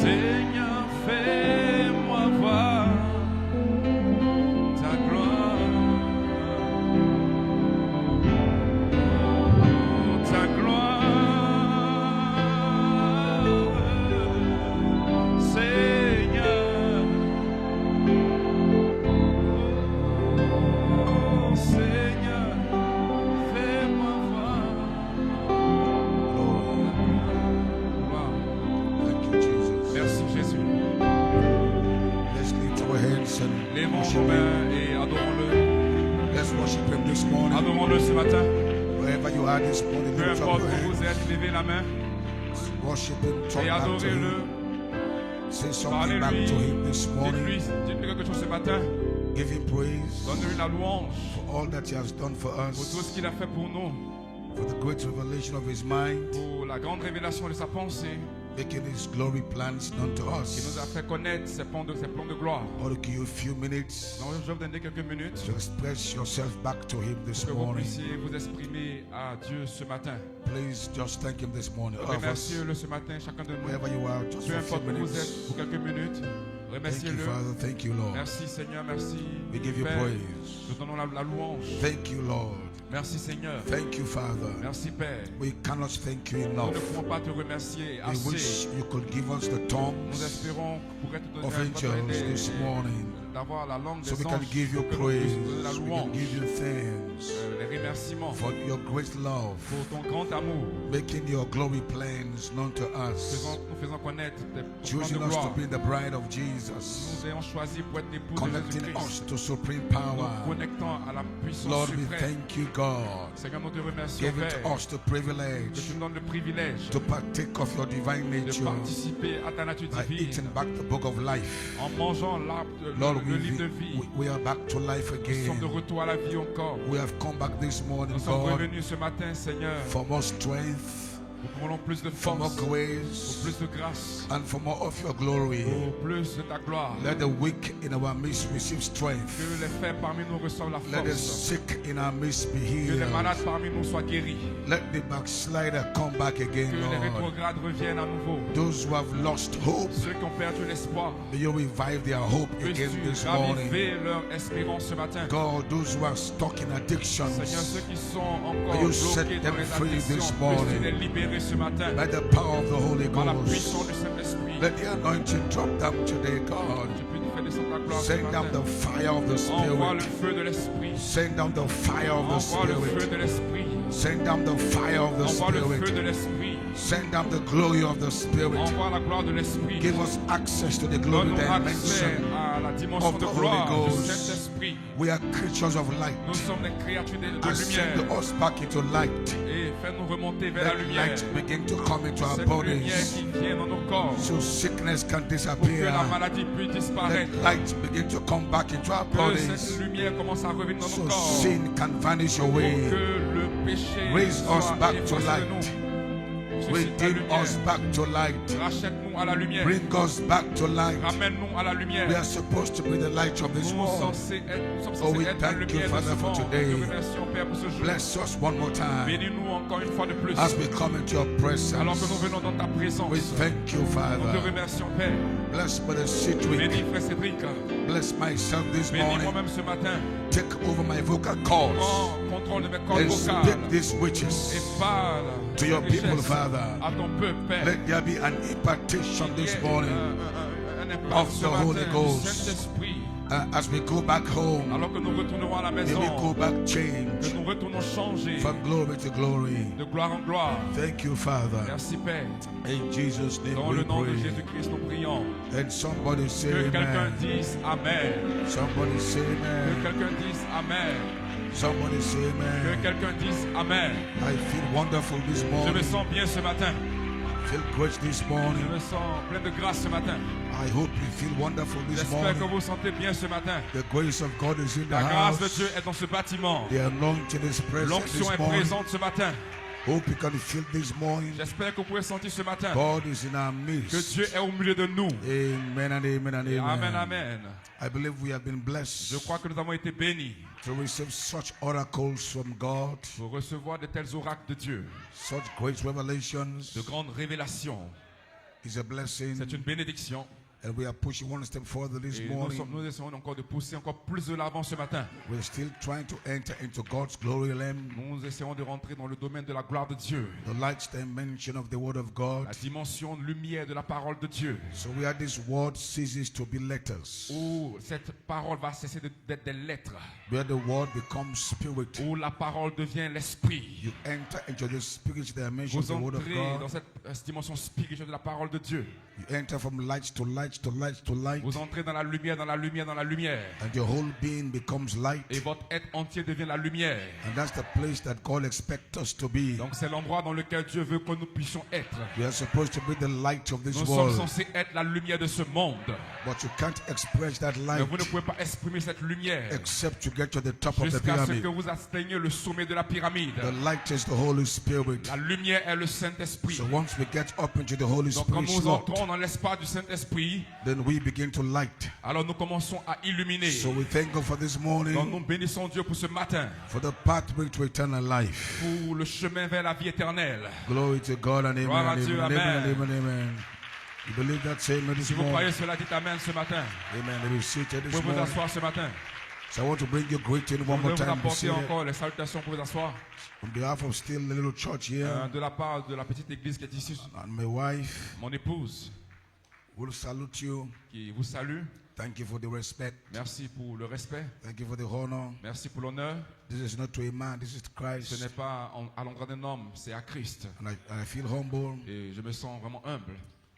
Seigneur, fais-moi voir ta gloire, ta gloire, Seigneur, Seigneur, fais-moi voir. Wow. Thank you, Jesus. Merci Jésus. Let's lift our hands and Lèvons worship nos Him. mains et adorons-le. Let's worship Him this morning. Adorons-le ce matin. Wherever you are this morning, Peu lift up importe your où vous hands. êtes, levez la main Worship Him. Talk et back to adorez-le. Him. Say something back Parlez-lui. to Him this morning. Dites-lui quelque chose ce matin. Give Him praise Donne-lui la louange for all that He has done for pour tout ce us, qu'il a fait pour nous, for the great revelation of His mind, pour la grande révélation de sa pensée making His glory plans known to qui nous a us. fait connaître ses plans de gloire. I want to give you a few minutes Donc, je vais vous donner quelques minutes to express yourself back to Him this pour que vous morning. puissiez vous exprimer à Dieu ce matin. Please just thank Him this morning. All of us, Remerciez-le ce matin, chacun de nous. wherever you are, just Peu for a importe few où vous êtes, minutes. pour quelques minutes, Thank you, remerciez-le. Father. Thank you, Lord. Merci Seigneur, merci. We give you Père. praise. Nous donnons la louange. Thank you, Lord. Merci Seigneur. Thank you, Father. Merci Père. We cannot thank you Nous enough. ne pouvons pas te remercier We wish assez. you could give us the Nous tongues espérons pour être donné of à angels this morning, d'avoir la langue so des we can anges give you pour que nous puissions praise. donner la We can louange, give you thanks les remerciements for your great love, pour ton grand amour, making your glory plans known to us, nous faisons connaître tes plans choosing de us to gloire. be the bride of Jesus, Nous ayons choisi pour être l'époux de connecting Jésus-Christ, us to supreme nous power. connectant à la puissance Lord, we suprême. thank you, God, Seigneur, nous te remercions, giving Père, to us the que privilege tu nous donnes le privilège to partake of your divine de nature participer à ta nature by divine eating back the book of life. en mangeant l'arbre, Lord, le livre de vie. we are back to life Nous sommes de again. retour à la vie encore. We have come back this morning, Nous sommes God, revenus ce matin, Seigneur, for more strength, pour voulons plus de for more force, pour grace, plus de grâce, and for more of your glory. pour plus de ta gloire. Let the weak in our midst receive Que strength. les faibles parmi nous reçoivent la Let the force. sick in our midst be Que les healed. malades parmi nous soient guéris. Let the backslider come back Que again, les Lord. rétrogrades reviennent à nouveau. Those who have lost hope, Ceux qui ont perdu l'espoir, may you revive their hope puisses-tu again this morning. raviver leur espérance ce matin. God, those who are stuck in Seigneur, addictions, ceux qui sont encore May you set bloqués them dans les free this addictions, morning. puisses-tu les libérer ce matin by the power of the Holy par la puissance Ghost. du Saint-Esprit. Let the anointing drop down today, God. Tu peux nous faire descendre ta gloire ce Send down matin. the fire of the Envoie le Spirit. feu de l'Esprit. Send down the fire of the Envoie le feu Spirit. de l'Esprit. Send down the fire of the Envoie le feu de Spirit. l'Esprit. Send down the glory of the Spirit. Envoie la gloire de l'Esprit. Give us access to the glory Donne-nous accès dimension. à la dimension of de the gloire Holy du Ghost. Saint-Esprit. We are creatures of light. Nous sommes des créatures de Send lumière. us back into light. Et fais-nous remonter vers la Let lumière. light begin to come into our Cette lumière bodies qui vient dans nos corps. so sickness can Pour que disappear. la maladie puisse disparaître. Let light begin to come back into our Que bodies cette lumière commence à revenir dans so nos corps. sin can vanish Pour away. que le péché Raise us soit back to effacé de light. nous. Suscite ta Redeem lumière. us back to light. Rachète-nous à la lumière. Bring us back to light. Ramène-nous à la We lumière. are supposed to be the light of this Nous world. sommes censés Oh, we être la thank you, lumière de Father, ce for monde. today. Nous te remercions, Père, pour ce jour. Bless us one more time Bénis-nous encore une fois de plus. as we come into your Alors que nous presence. venons dans ta présence, We thank you, nous te Father. remercions, Père. Bless Brother Sidwick. Bénis Frère Cédric. Bless myself this Bénis morning. moi-même ce matin. Take over my vocal cords Prends contrôle de mes cordes and vocales. speak these witches Et parle to your richesse people, Father. à ton peuple, Père. Let there be an impartation this morning Un impact of ce the matin Holy du Ghost. Saint-Esprit. As we go back home. Alors que nous retournerons à la May maison, we go back que change nous retournons changer from glory to glory. de gloire en gloire. Thank you, Father. Merci, Père. In Jesus' name Dans we le nom de pray. Jésus-Christ, nous prions. And somebody say Que quelqu'un amen. dise Amen. Somebody say Que amen. quelqu'un dise Amen. Somebody say Que amen. quelqu'un dise Amen. I feel wonderful this Je me morning. sens bien ce matin. Feel great this Je morning. me sens plein de grâce ce matin. I hope you feel wonderful this J'espère que morning. vous vous sentez bien ce matin. The grace of God is in the La grâce de house. Dieu est dans ce bâtiment. The anointing is present L'onction this est morning. présente ce matin. Hope you can feel this morning. J'espère que vous pouvez sentir ce matin God is in our que midst. Dieu est au milieu de nous. Amen and amen and Et amen. Amen, amen. I believe we have been blessed Je crois que nous avons été bénis to receive such oracles from God, pour recevoir de tels oracles de Dieu, such great revelations, de grandes révélations, is a blessing. C'est une bénédiction. And we are pushing one step further this Et morning. nous essayons encore de pousser encore plus de l'avant ce matin. We're still trying to enter into God's glory realm, Nous essayons de rentrer dans le domaine de la gloire de Dieu. the light dimension of the Word of God. La dimension lumière de la parole de Dieu. So where this word ceases to be letters, Où cette parole va cesser d'être des lettres. where the word becomes spirit, Où la parole devient l'esprit. you enter into the spiritual dimension of Vous the Word of entrez dans God. cette dimension spirituelle de la parole de Dieu. You enter from light to light to light to light, Vous entrez dans la lumière, dans la lumière, dans la lumière. and your whole being becomes light. Et votre être entier devient la lumière. And that's the place that God expects us to be. Donc c'est l'endroit dans lequel Dieu veut que nous puissions être. We are supposed to be the light of this Nous sommes world, censés être la lumière de ce monde. but you can't express that Mais light vous ne pouvez pas exprimer cette lumière except to get to the top of the jusqu'à ce pyramid. que vous atteigniez le sommet de la pyramide. The light is the Holy Spirit. La lumière est le Saint-Esprit. So once we get up into the Holy Donc quand Spirit nous slot, entrons dans l'espace du Saint-Esprit, then we begin to light. alors nous commençons à illuminer. So we thank God for this Donc morning, nous bénissons Dieu pour ce matin, for the pathway to eternal life. pour le chemin vers la vie éternelle. Glory to God and amen. Gloire à And Dieu, amen, amen. amen, amen, amen. You believe that statement this Si vous morning? croyez cela, dites Amen ce matin. Amen. Let me seated Vous this pouvez vous morning. asseoir ce matin. So I want to bring you greeting Je one more voudrais vous time. Be apporter seated. encore les salutations pour vous asseoir. On behalf of still the little church here, De la part de la petite église qui est ici, and my wife mon épouse, will salute you. qui vous salue. Thank you for the respect. Merci pour le respect. Thank you for the honor. Merci pour l'honneur. This is not to a man, this is to Ce Christ. n'est pas à l'endroit d'un homme, c'est à Christ. And I feel humble, Et je me sens vraiment humble.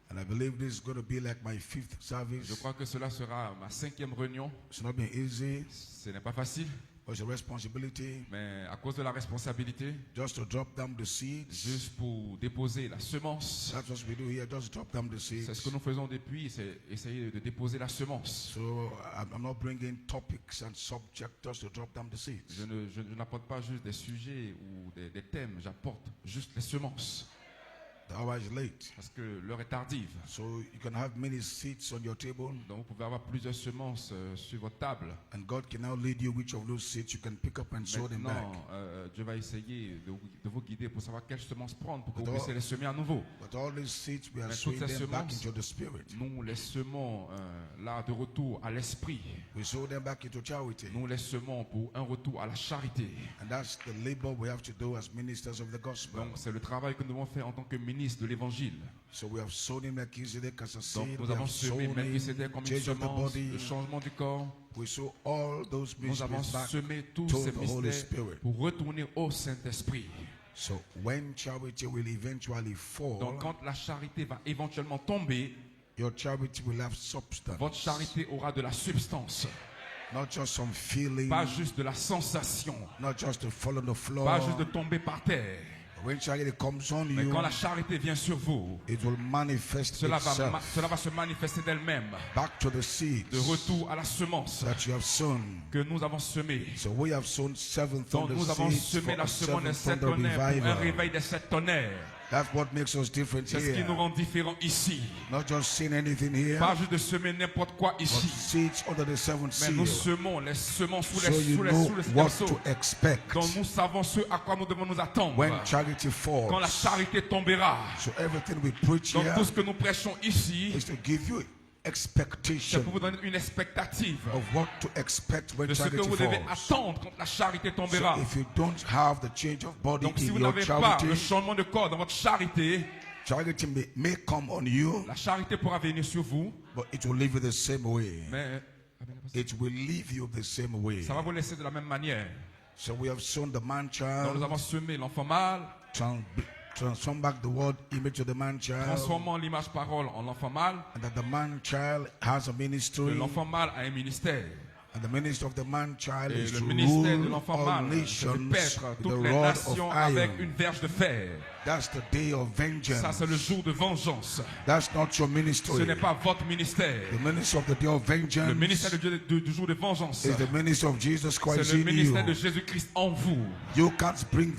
and I believe this is going to be like my fifth Je service. crois que cela sera ma 5e réunion. It's not been easy, Ce n'est pas facile, but it's a responsibility mais à cause de la responsabilité, just to drop down the seeds. juste pour déposer la semence. That's what we do here, just drop down the C'est ce seeds. que nous faisons depuis, c'est essayer de déposer la semence. So I'm not bringing topics and subjects just to drop down the seeds. Je n'apporte pas juste des sujets ou des thèmes, j'apporte juste les semences. The hour is late. Parce que l'heure est tardive. So you can have many seeds on your table, Donc vous pouvez avoir plusieurs semences sur votre table. and God can now lead you which of those seeds you can pick up and sow them back. Maintenant, Dieu va essayer de vous guider pour savoir quelles semences prendre pour que vous But puissiez les semer à nouveau. But all these seeds, we are Mais sowing toutes ces them back semences, into the spirit. Nous les semons là de retour à l'esprit. We sow them back into charity. Nous les semons pour un retour à la charité. And that's the labor we have to do as ministers of the gospel. Donc c'est le travail que nous devons faire en tant que ministre de l'évangile. So we have sown in Melchizedek as a Donc seed. nous We avons have semé sown Melchizedek in comme une change of the semence, body. le changement du corps. We sow all those Nous avons mysteries back semé tous to ces the Holy mystères Spirit. pour retourner au Saint-Esprit. So when charity will eventually fall, Donc quand la charité va éventuellement tomber, your charity will have substance. votre charité aura de la substance. Not just some feeling, Pas juste de la sensation. not just to fall on the floor. Pas juste de tomber par terre. When charity comes on Mais you, quand la charité vient sur vous, it will manifest cela itself va se manifester d'elle-même. back to the seeds De retour à la semence that you have sown. que nous avons semée. So we have sown 7 Donc thunder nous avons seeds semé for la a semence des 7 7 thunder tonnerres pour un revival. réveil des 7 tonnerres. That's what makes us different C'est ce qui nous here. rend différents ici. Not just seeing anything here, Pas juste de semer n'importe quoi but ici. seeds under the 7 Mais nous seal. semons les semences sous So les you know what to berceaux. expect Donc nous savons ce à quoi nous devons nous attendre. when charity Quand la falls. charité tombera. So everything we preach Donc here tout ce que nous prêchons ici, is to give you c'est expectation pour vous donner une expectative of what to expect when de ce que charity vous devez falls. attendre quand la charité tombera. So if you don't have the change of body Donc si in vous your n'avez pas charity, le changement de corps dans votre charité, charity may come on you, la charité pourra venir sur vous, but it will leave you the same way. mais It will leave you the same way. ça va vous laisser de la même manière. So we have sown the man Donc nous child, avons semé l'enfant mâle, transform back the word image of the man child, transformant l'image parole en l'enfant mâle. and that the man child has a Que ministry, l'enfant mâle a un ministère. and the ministry of the man child Et is le to ministère de rule l'enfant all mâle, c'est de nations paître with toutes the les rod nations of avec iron. une verge de fer. That's the day of Ça, vengeance. c'est le jour de vengeance. That's not your Ce ministry. n'est pas votre ministère. The ministry of the day of Le vengeance ministère du jour de vengeance, is the ministry of Jesus Christ c'est le in ministère de you. Jésus-Christ en vous. You can't bring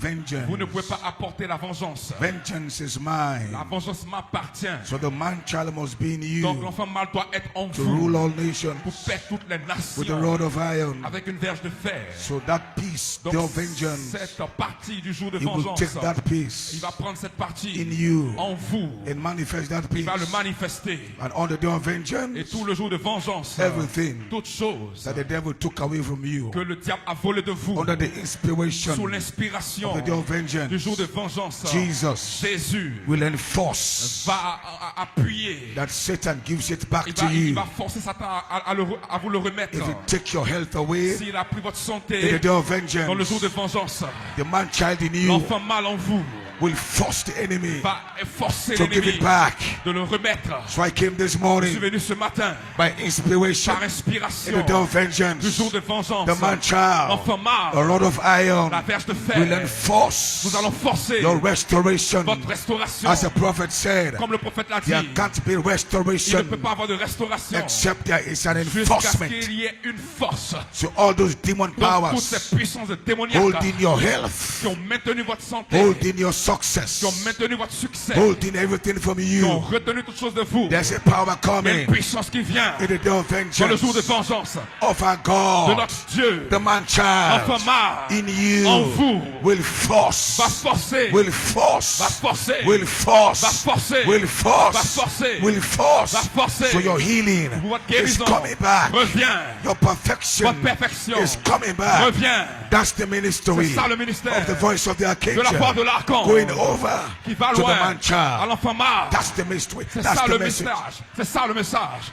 Vous ne pouvez vengeance. pas apporter la vengeance. Vengeance is mine. La vengeance m'appartient. So the man child must be in Donc you l'enfant mâle doit être en to vous rule all nations pour perdre toutes les with the nations rod of iron. avec une verge de fer. So that peace, Donc day of vengeance, cette partie du jour de he will vengeance, take that peace il va prendre cette partie in you en vous. and manifest that Il peace. va le manifester. And on the day of Et vengeance, tout le jour de vengeance, everything toutes choses that the devil took away from you que le diable a volé de vous, under the inspiration sous of l'inspiration the day of du jour de vengeance, vengeance, Jesus Jésus will enforce va appuyer. that Satan gives it back Il to va you. forcer Satan à vous le remettre. If you take your health away S'il a pris votre in santé the day of dans le jour de vengeance, vengeance, the man child in you l'enfant mal en vous will force the enemy va forcer to give l'ennemi it back. de le remettre. So I came this Je suis morning venu ce matin by inspiration par in inspiration the day of du vengeance. jour de vengeance. The man child, L'enfant a mal, rod of iron, la verge de will fer. enforce Nous allons forcer your restoration. votre restauration. As the prophet said, Comme le prophèète l'a dit, there can't be il ne restoration peut pas avoir de restauration except there is an jusqu'à ce enforcement. qu'il y ait une force. So all those demon Donc toutes powers ces puissances démoniaques holding your health, qui ont maintenu votre santé, holding your qui ont success, maintenu votre succès, holding everything from qui ont you, retenu toutes choses de vous. there's a power Il y a coming une puissance qui vient in the day of dans le jour de vengeance vengeance of our de God. notre Dieu. The man child L'enfant mâle in you en vous will va force, forcer, will va force, forcer, will va force, forcer, will va force, forcer, will force. va forcer. So your healing Votre is guérison coming back. revient. Your perfection Votre perfection is coming back. revient. That's the ministry C'est ça le ministère of the voice of the de la part de archangel l'archange going over qui va to the loin man à child. l'enfant mâle. That's the mystery. C'est That's ça the le message. message. C'est ça le message.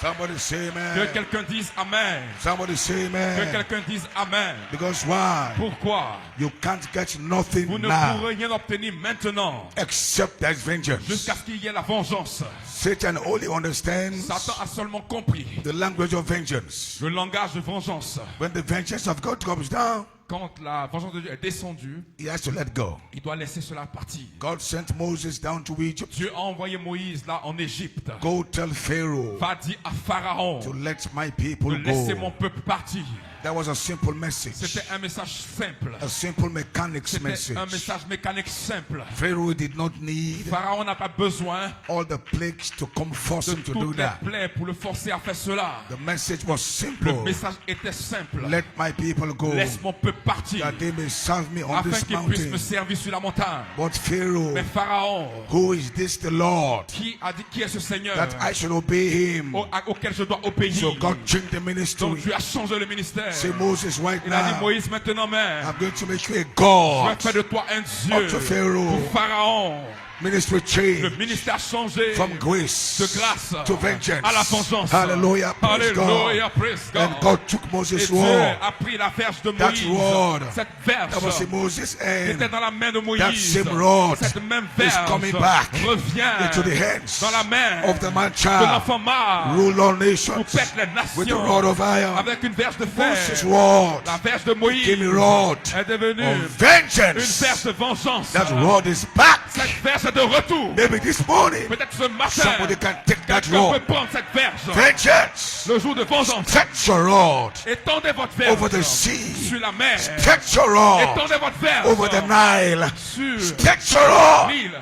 Somebody say Que amen. quelqu'un dise Amen. Somebody say Que amen. quelqu'un dise Amen. Because why? Pourquoi? You can't get nothing Vous ne now pourrez rien obtenir maintenant except there's vengeance. jusqu'à ce qu'il y ait la vengeance. Satan only understands Satan a seulement compris the language of vengeance. le langage de vengeance. When the vengeance of God comes down, Quand la vengeance de Dieu est descendue, he has to let go. il doit laisser cela partir. God sent Moses down to Egypt. Dieu a envoyé Moïse là en Égypte. Go tell Pharaoh Va dire à Pharaon to let my de people laisser go. mon peuple partir. That was a simple message. C'était un message simple. A simple mechanics C'était message. un message mécanique simple. Pharaoh did not need Pharaon n'a pas besoin all the plagues to come force de him to do toutes les that. plaies pour le forcer à faire cela. The message was Le simple. message était simple. Let my people go, Laisse mon peuple partir that they may serve me on afin this qu'il puisse me mountain. servir sur la montagne. But Pharaoh, Mais Pharaon, who is this the Lord, qui a dit qui est ce Seigneur that I should obey him? auquel je dois obéir? So God changed the Donc ministry. tu as changé le ministère. Say, Moses, right Il a dit now, Moïse maintenant même. I'm going to make you a Je vais God. faire de toi un Dieu. Unto Pharaoh. Pour Pharaon, Ministry le change ministère a changé from grace de grâce to vengeance. à la vengeance. Hallelujah, praise God. Alléluia, praise God. And God took Et Moses' Dieu rod. a pris la verge de That Moïse. rod Cette verge that was in Moses' qui était hand dans la main de Moïse. That same rod Cette même is verge coming back revient into the hands dans la main of the man de child. l'enfant mâle Rule all pour nations pète les with the nations rod of iron. avec une verge de fer. Moses' rod La verge de Moïse became a rod est devenue of une verge vengeance. de vengeance. That rod is back. Cette verge est de retour. Maybe this morning, Peut-être ce matin, somebody can take that quelqu'un peut rod. prendre cette verge. Vengeance. Le jour de vengeance. Stretch your rod Étendez votre verge over the sea. sur la mer. Stretch your rod Étendez votre verge over the Nile. sur Stretch your rod. l'île.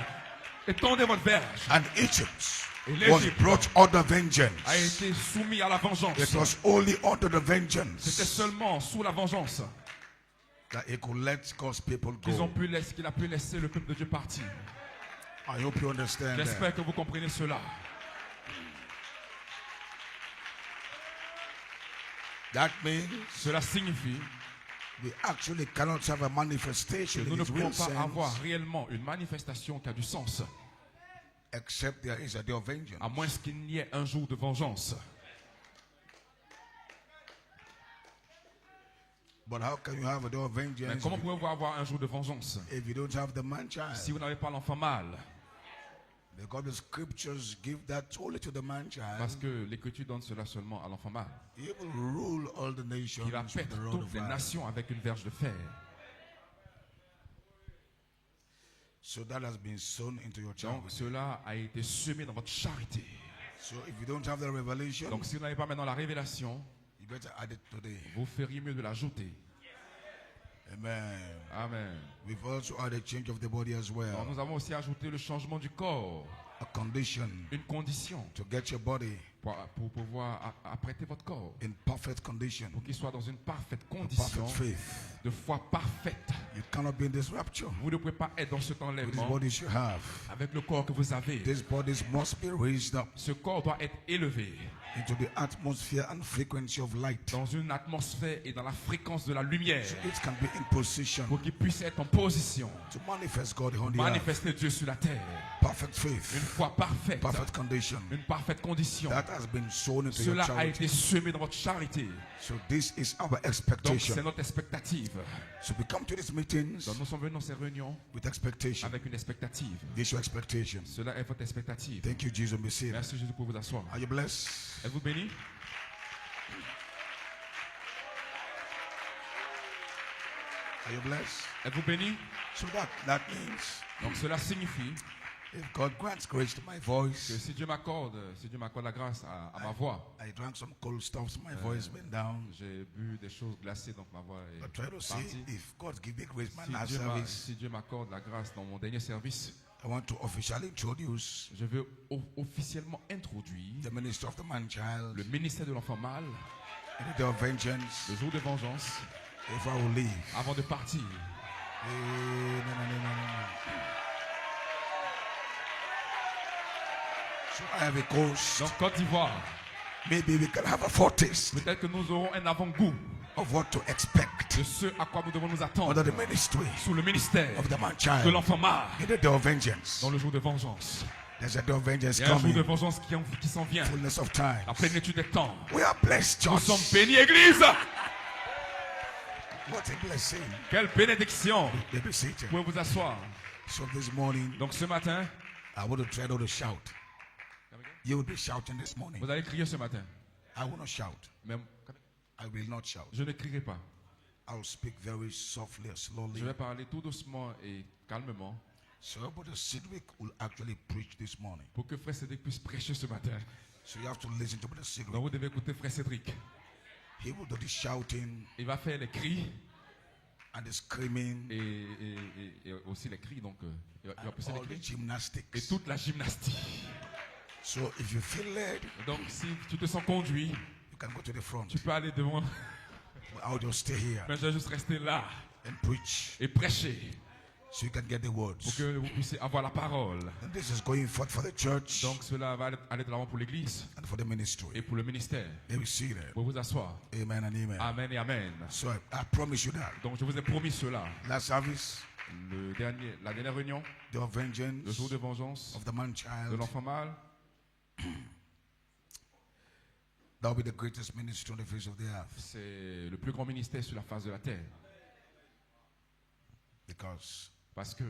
Étendez votre verge. And Egypt Et was l'Égypte brought under a vengeance. été soumis à la vengeance. It was only under the C'était vengeance seulement sous la vengeance that he could let God's people qu'il go. a pu laisser le peuple de Dieu partir. I hope you understand that. J'espère que vous comprenez cela. That means Cela signifie we actually cannot have a que manifestation nous in ne its pouvons real pas avoir sense réellement une manifestation qui a du sens, except there is a day of vengeance. à moins qu'il n'y ait un jour de vengeance. But how can you have a day of Mais vengeance comment pouvez-vous avoir un jour de vengeance if you don't have the man child? si vous n'avez pas l'enfant mâle? Because the scriptures give that only to the man Parce child. que l'Écriture donne cela seulement à l'enfant mâle. He will rule all the nations Il va with paître the rod toutes of les iron. nations avec une verge de fer. So that has been sown into your child. Donc cela a été semé dans votre charité. So if you don't have the revelation, Donc si vous n'avez pas maintenant la révélation, you better add it today. vous feriez mieux de l'ajouter. Amen. Amen. We've also added change of the body as Alors, well. nous avons aussi ajouté le changement du corps, A condition une condition to get your body pour pouvoir apprêter votre corps, in perfect condition, pour qu'il soit dans une parfaite of condition perfect faith. de foi parfaite. You cannot be in this rapture Vous ne pouvez pas être dans cet with this enlèvement body you have. avec le corps que vous avez. These bodies must be raised up Ce corps doit être élevé into the atmosphere and frequency of light, dans une atmosphère et dans la fréquence de la lumière so it can be in position pour qu'il puisse être en position to manifest God on de the earth. manifester Dieu sur la terre. Perfect Une faith, foi parfaite, perfect condition. une parfaite condition. That has been sown into your Cela a charity. été semé dans votre charité. So this is our Donc c'est expectation. notre expectative. So we come to these meetings Donc nous sommes venus dans ces réunions with expectation. avec une expectative. This is your expectation. Cela est votre expectative. Thank you, Jesus. Be saved. Merci Jésus pour vous asseoir. Are you blessed? Êtes-vous béni? Are you blessed? Êtes-vous béni? So that means Donc cela signifie if God grants grace to my que voice, si Dieu m'accorde la grâce à ma voix, I drank some cold stuff, so my voice went down. j'ai bu des choses glacées, donc ma voix est But try to see partie. if God give me grace my last service. Si Dieu m'accorde la grâce dans mon dernier service, I want to officially introduce je veux officiellement introduire the ministry of the man-child le ministère de l'enfant mâle, in the day of vengeance. le jour de vengeance, If I will leave, avant de partir. So I have a course. Donc Côte d'Ivoire, Maybe we can have a foretaste peut-être que nous aurons un avant-goût of what to expect de ce à quoi nous devons nous under attendre the ministry sous le ministère of the de man-child l'enfant mâle in the day of vengeance. dans le jour de vengeance. There's a day of vengeance Il y a un jour de coming. vengeance qui s'en vient, Fullness of time. la plénitude des temps. We are blessed, Nous church. sommes bénis, Église. What a blessing. Quelle bénédiction. They be seated. Vous pouvez vous asseoir. So this morning, Donc ce matin, I want to try not to shout. You will be shouting this morning. vous allez crier ce matin. I will not shout. Mais I will not shout. je ne crierai pas. I will speak very softly and slowly. Je vais parler tout doucement et calmement So Brother Sidwick will actually preach this morning. pour que Frère Cédric puisse prêcher ce matin. So you have to listen to Brother Sidwick. Donc vous devez écouter Frère Cédric. He will do the shouting Il va faire les cris and the screaming, et aussi les cris. Donc il va pousser les all the cris et gymnastics. toute la gymnastique. So if you feel led, Donc si tu te sens conduit, you can go to the front. tu peux aller devant. But I'll just stay here Mais je vais juste rester là and preach et prêcher so you can get the pour words. que vous puissiez avoir la parole. And this is going forth for the church Donc cela va aller de l'avant pour l'église and for the ministry. et pour le ministère. May we see that. Vous vous asseoir. Amen and amen. Amen et amen. So I promise you that. Donc je vous ai promis cela. Last service, La dernière réunion, the le vengeance jour de vengeance of the de man-child, l'enfant mâle, that will be the greatest ministry on the face of the earth. c'est le plus grand ministère sur la face de la terre. Because Parce que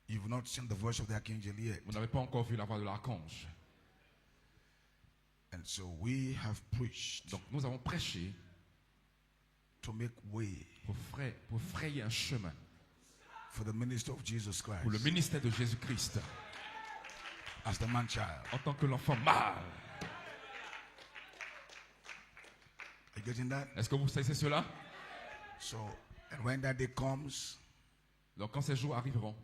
you've not seen the voice of the archangel yet. vous n'avez pas encore vu la voix de l'archange. And so we have preached Donc nous avons prêché to make way pour frayer un chemin for the ministry of Jesus Christ pour le ministère de Jésus-Christ as the man-child. en tant que l'enfant mâle. Are you getting that? Est-ce que vous savez cela? So, and when that day comes, Donc quand ces jours arriveront,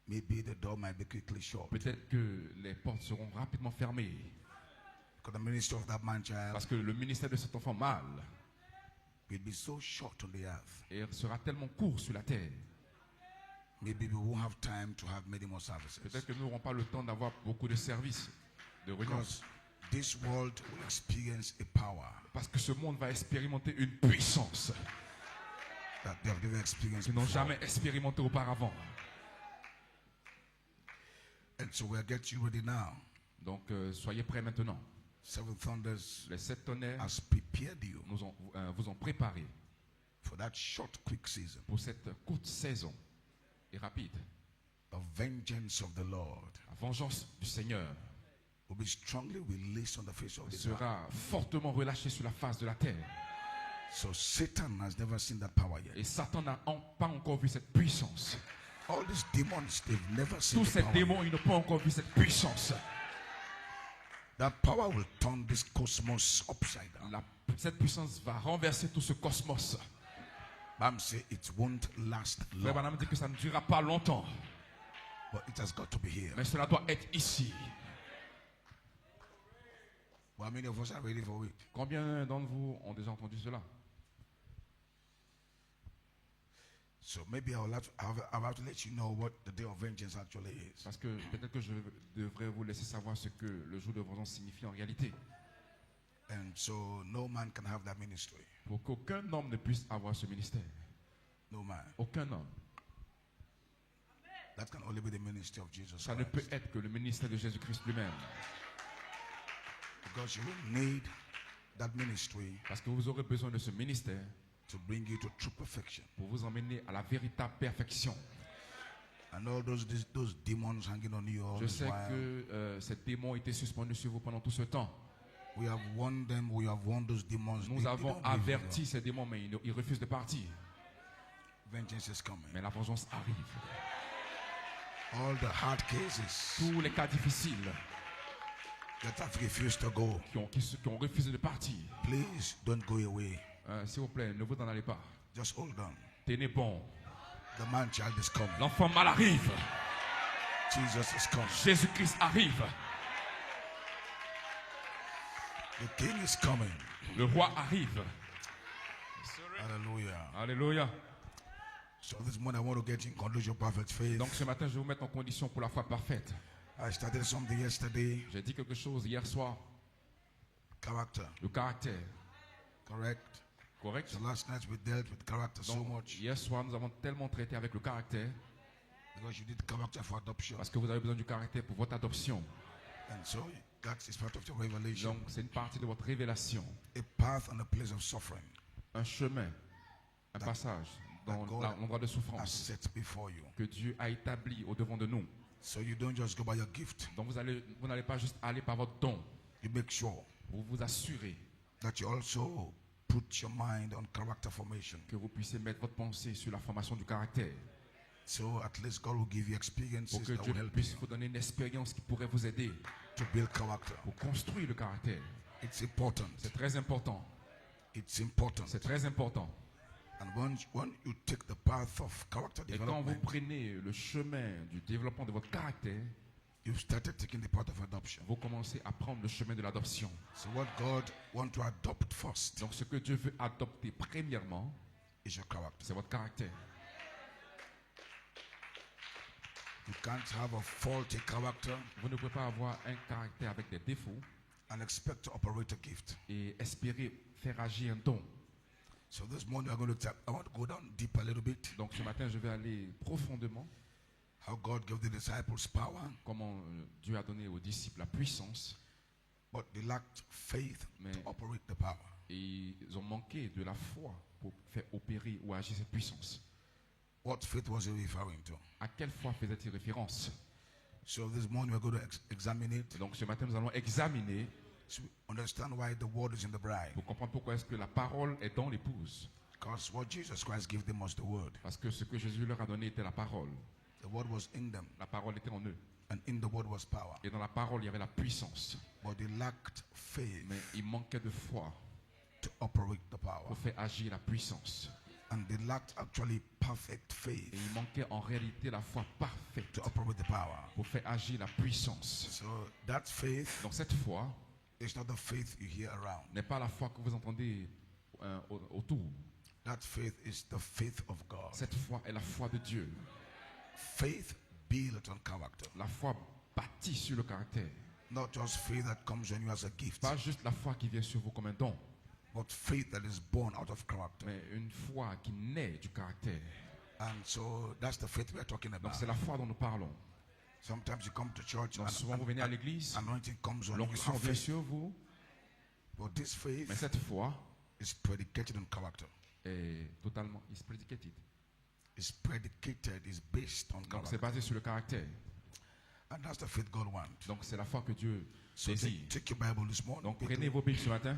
maybe the door might be quickly shut. peut-être que les portes seront rapidement fermées. Because the ministry of that man-child Parce que le ministère de cet enfant mâle will be so short on the earth. sera tellement court sur la terre. Maybe we won't have time to have many more services. Peut-être que nous n'aurons pas le temps d'avoir beaucoup de services, de réunions. Because this world will experience a power Parce que ce monde va expérimenter une puissance that they have never experienced qu'ils n'ont before. jamais expérimenté auparavant. And so we'll get you ready now. Donc soyez prêts maintenant. Seven Thunders Les 7 tonnerres has prepared you vous ont préparé for that short, quick season. pour cette courte saison et rapide. The vengeance of the Lord La vengeance du Seigneur will be strongly released on the face of the earth. sera fortement relâchée sur la face de la terre. So Satan has never seen that power yet. Et Satan n'a pas encore vu cette puissance. All these demons, they've never seen Tous the ces power. démons, ils n'ont pas encore vu cette puissance. That power will turn this cosmos upside down. Cette puissance va renverser tout ce cosmos. Bam say it won't last Frère long, Branham dit que ça ne durera pas longtemps. but it has got to be here. Mais cela doit être ici. Well, many of us are ready for it. Combien d'entre vous ont déjà entendu cela? So maybe I'll have to let you know what the day of vengeance actually is. Parce que peut-être que je devrais vous laisser savoir ce que le jour de vengeance signifie en réalité. And so no man can have that ministry. Pour qu'aucun homme ne puisse avoir ce ministère. No man. Aucun homme. That can only be the ministry of Jesus Ça ne peut Christ. être que le ministère de Jésus-Christ lui-même. Because you will need that ministry Parce que vous aurez besoin de ce ministère to bring you to true perfection. pour vous emmener à la véritable perfection. And all those demons hanging on you all Je this sais while. que ces démons étaient suspendus sur vous pendant tout ce temps. We have warned them. We have warned those demons. Nous They avons don't believe averti ces démons, mais ils refusent de partir. you. Vengeance is coming. Mais la vengeance arrive. All the hard cases Tous les cas difficiles that have refused to go, qui ont refusé de partir, please don't go away. s'il vous plaît, ne vous en allez pas. Just hold on. Tenez bon. The man child is coming. L'enfant mal arrive. Jesus is coming. Jésus-Christ arrive. The king is coming. Le roi arrive. Hallelujah. Alléluia. So this morning I want to get in condition of perfect faith. Donc ce matin, je vais vous mettre en condition pour la foi parfaite. I started something yesterday. J'ai dit quelque chose hier soir. Character. Le caractère. Correct. Correct? So last night we dealt with character so Donc, much hier soir, nous avons tellement traité avec le caractère because you need character for adoption. parce que vous avez besoin du caractère pour votre adoption. And so that is part of the revelation. Donc c'est une partie de votre révélation. A path and a place of suffering Un chemin, un passage dans God l'endroit de are souffrance set before you. que Dieu a établi au devant de nous. So you don't just go by your gift. Donc vous n'allez pas juste aller par votre don. You make sure Vous vous assurez that you also put your mind on character formation. que vous puissiez mettre votre pensée sur la formation du caractère. So at least God will give you experiences Pour que that Dieu will help puisse you vous donner une expérience qui pourrait vous aider to build character. pour construire le caractère. It's important. C'est très important. It's important. C'est très important. And when you take the path of character Et quand vous development, prenez le chemin du développement de votre caractère, you've started taking the path of adoption. vous commencez à prendre le chemin de l'adoption. So what God wants to adopt first Donc ce que Dieu veut adopter premièrement, is your character. c'est votre caractère. You can't have a faulty character Vous ne pouvez pas avoir un caractère avec des défauts and expect to operate a gift. et espérer faire agir un don. So this morning I want to go down deep a little bit. Donc ce matin, je vais aller profondément How God gave the disciples power, comment Dieu a donné aux disciples la puissance but they lacked faith Mais- to operate the power. et ils ont manqué de la foi pour faire opérer ou agir cette puissance. What faith was he referring to? À quelle foi faisait-il référence? So this morning we're going to examine it Donc ce matin, nous allons examiner to understand why the word is in the bride. pour comprendre pourquoi est-ce que la parole est dans l'épouse. Because what Jesus Christ gave them was the word. Parce que ce que Jésus leur a donné était la parole. The word was in them, La parole était en eux. and in the word was power. Et dans la parole, il y avait la puissance. But they lacked faith Mais il manquait de foi to operate the power. pour faire agir la puissance. And they lacked actually perfect faith Et il manquait en réalité la foi parfaite to operate the power. pour faire agir la puissance. So that faith Donc cette foi is not the faith you hear around. n'est pas la foi que vous entendez autour. That faith is the faith of God. Cette foi est la foi de Dieu. Faith built on character. La foi bâtie sur le caractère. Not just faith that comes on you as a gift, Pas juste la foi qui vient sur vous comme un don, but faith that is born out of character. mais une foi qui naît du caractère. And so that's the faith we're talking Donc about. c'est la foi dont nous parlons. Sometimes you come to church Donc souvent vous venez à l'église, anointing comes on you. You l'onction have vient faith. sur vous, But this faith mais cette foi is predicated on character. est totalement is predicated. Is predicated, is based on Donc c'est character. basé sur le caractère. And that's the faith God wants. Donc c'est la foi que Dieu So désire. take your Bible this morning. Donc quickly. prenez vos Bibles ce matin.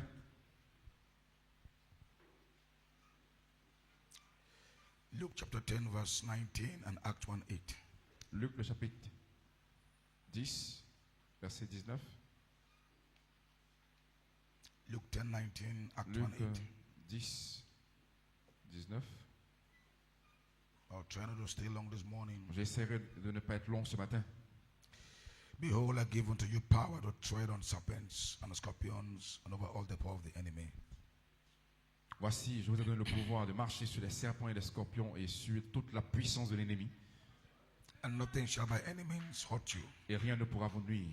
Luke chapter 10, verse 19 and Acts 1:8. Luc le chapitre 10, verset 19. Luke 10, 19, Acts Luc 1:8. 10, 19. I'll try not to stay long this morning. J'essaierai de ne pas être long ce matin. Behold, I give unto you power to tread on serpents and scorpions and over all the power of the enemy. Voici, je vous ai donné le pouvoir de marcher sur les serpents et les scorpions et sur toute la puissance de l'ennemi. And nothing shall by any means hurt you. Et rien ne pourra vous nuire.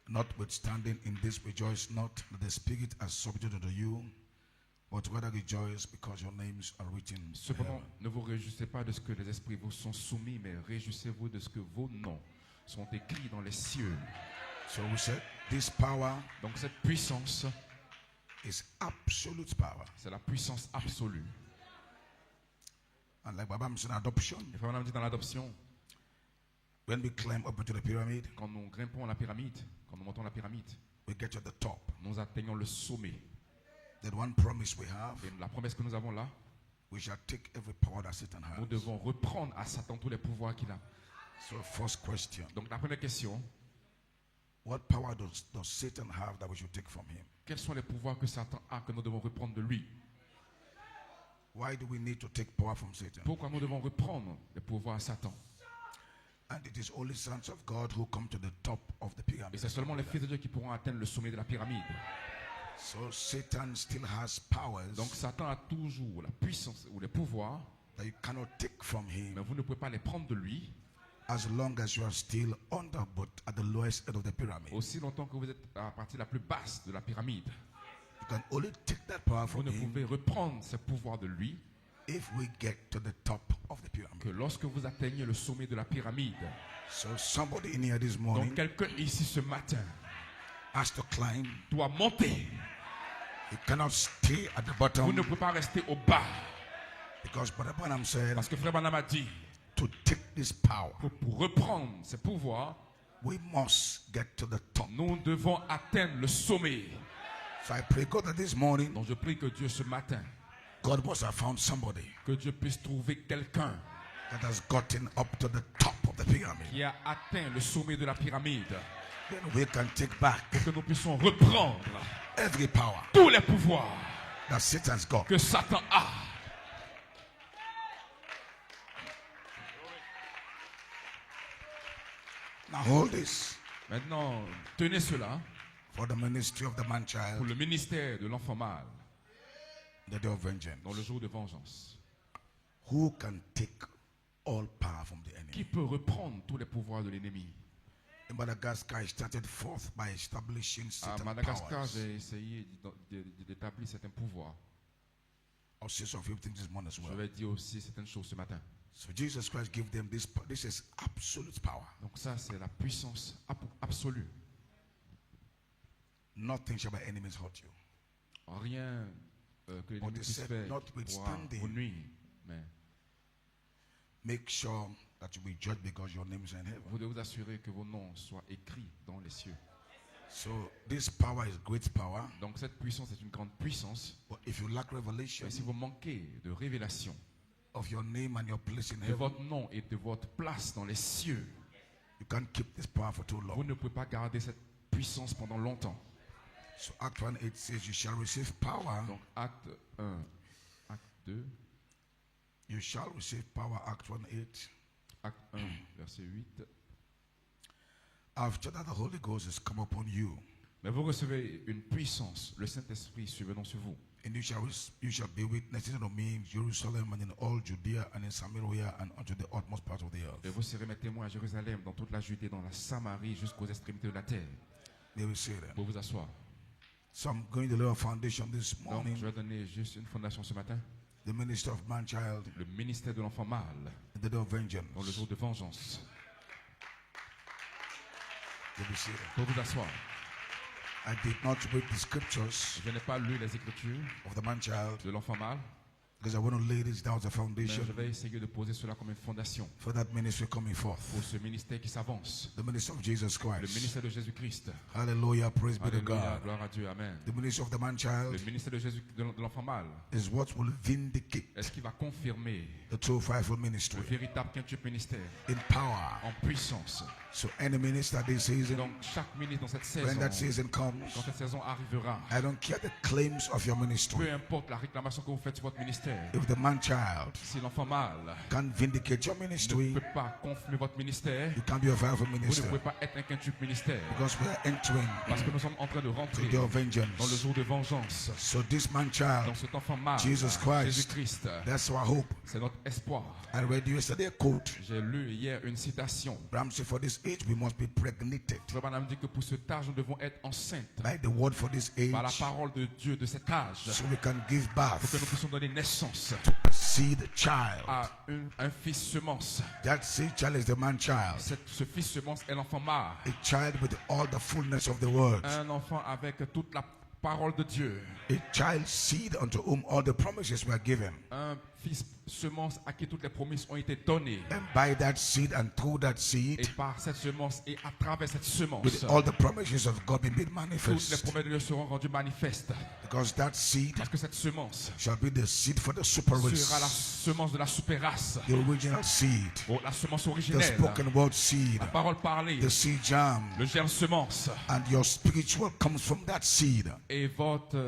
Notwithstanding in this rejoice not that the Spirit has subjected unto you, but rather rejoice because your names are written in Cependant, heaven. ne vous réjouissez pas de ce que les esprits vous sont soumis, mais réjouissez-vous de ce que vos noms sont écrits dans les cieux. So we said this power Donc cette puissance, is absolute power. c'est la puissance absolue. And like Baba mentioned, adoption, Et Frère Branham dit dans l'adoption, when we climb up into the pyramid, quand nous grimpons la pyramide, quand nous montons la pyramide, we get to the top. nous atteignons le sommet. That one promise we have, Et la promesse que nous avons là, we shall take every power that Satan nous has. devons reprendre à Satan tous les pouvoirs qu'il a. So first question, Donc la première question, what power does Satan have that we should take from him? quels sont les pouvoirs que Satan a que nous devons reprendre de lui? Why do we need to take power from Satan? Pourquoi nous devons reprendre les pouvoirs à Satan? And it is only sons of God who come to the top of the Et pyramid. c'est seulement les fils de Dieu qui pourront atteindre le sommet de la pyramide. So Satan still has powers Donc Satan a toujours la puissance ou les pouvoirs, that you cannot take from mais him vous ne pouvez pas les prendre de lui as long as you are still under, but at the lowest end of the pyramid. aussi longtemps que vous êtes à la partie la plus basse de la pyramide. You can only take that power Vous from ne him pouvez reprendre ces pouvoirs de lui if we get to the top of the pyramid. que lorsque vous atteignez le sommet de la pyramide. So somebody in here this Donc morning quelqu'un ici ce matin has to climb. doit monter. You cannot stay at the Vous bottom ne pouvez pas rester au bas. because Brother Branham said Parce que Frère Branham a dit, to take this power, pour reprendre ces pouvoirs, we must get to the top. nous devons atteindre le sommet. So I pray God that this morning, Donc je prie que Dieu ce matin, God must have found somebody que Dieu puisse trouver quelqu'un that has gotten up to the top of the pyramid. qui a atteint le sommet de la pyramide Then we can take back pour que nous puissions reprendre every power tous les pouvoirs that Satan's got. que Satan a. Now hold this Maintenant, tenez cela for the ministry of the pour man-child, le ministère de l'enfant mâle the day of vengeance. dans le jour de vengeance. Who can take all power from the Qui enemy? peut reprendre tous les pouvoirs de l'ennemi? In Madagascar, he started forth by establishing À certain Madagascar, powers. j'ai essayé d'établir certains pouvoirs. I'll say some few things this morning as Je well. vais dire aussi certaines choses ce matin. So Jesus Christ gave them this. This is absolute power. Donc ça, c'est la puissance absolue. Nothing shall by any means hurt you. Rien que l'ennemi But he puisse said, faire pourra notwithstanding, vous nuire. Mais make sure that you be judged because your name is in heaven. vous devez vous assurer que vos noms soient écrits dans les cieux. So this power is great power. Donc cette puissance est une grande puissance. But if you lack revelation Mais si vous manquez de révélation of your name and your place in de heaven, votre nom et de votre place dans les cieux, you can't keep this power for too vous long. ne pouvez pas garder cette puissance pendant longtemps. So Act 1:8 says, "You shall receive power. Donc acte 1, acte 2, You shall receive power." Act 1:8. acte 1, verset 8. After that, the Holy Ghost has come upon you, Mais vous recevez une puissance, le Saint-Esprit survenant sur vous. and you shall be witnesses of me in Jerusalem and in all Judea and in Samaria and unto the utmost part of the earth. Et vous serez mes témoins à Jérusalem, dans toute la Judée, dans la Samarie, jusqu'aux extrémités de la terre. They will say that. Pour vous asseoir. So I'm going to lay a foundation this Donc, morning. je vais donner juste une fondation ce matin. The minister of man-child, Le ministère de l'enfant mâle, in the day of dans le vengeance. jour de vengeance. They will say that. Pour vous asseoir. I did not read the scriptures Je n'ai pas lu les Écritures of the man-child de l'enfant mâle, because I want to lay this down as a mais foundation je vais essayer de poser cela comme une fondation for that ministry coming forth. pour ce ministère qui s'avance. The ministry of Jesus Le Christ. ministère de Jésus-Christ. Hallelujah. Praise be to Alléluia, God. gloire à Dieu, Amen. The ministry of the man-child Le ministère de l'enfant mâle, is what will vindicate est-ce qu'il va confirmer the true fivefold le ministry véritable quintuple ministère in power. en puissance? So any minister this season, Donc chaque ministre dans cette when that saison, season comes, quand cette saison arrivera, I don't care the claims of your ministry. peu importe la réclamation que vous faites sur votre ministère, ministère. if the man-child Si l'enfant mâle can't vindicate your ne ministry, peut pas confirmer votre ministère, you can't be a viable vous ne minister. pouvez pas être un quintuple ministère. Because we are entering Parce que nous sommes en train de rentrer to your dans le vengeance. jour de vengeance. So this man-child, Donc cet enfant mâle, Jesus Christ, Jésus-Christ, that's our hope. c'est notre espoir. I read yesterday a quote. J'ai lu hier une citation. Bram said, for this age, we must be pregnated Frère Branham dit que pour cet âge, nous devons être enceintes by the word for this par la age, parole de Dieu de cet âge, so we can give pour que nous birth puissions donner naissance to a seed child. à un fils semence. That seed child is the man-child. Ce fils semence est l'enfant mâle. A child with all the fullness of the word. Un enfant avec toute la parole de Dieu. A child seed unto whom all the promises were given. Un fils semence à qui toutes les promesses ont été données. And by that seed and through that Et seed, par cette semence et à travers cette semence, with all the promises of God be made toutes les manifest. promesses de Dieu seront rendues manifestes. Because that seed Parce que cette semence shall be the seed for the super sera la race. semence de la super race. The original seed. La semence The originelle. spoken word seed. La parole parlée. The seed germ. Le germe semence. And your spiritual comes from that seed. Et votre...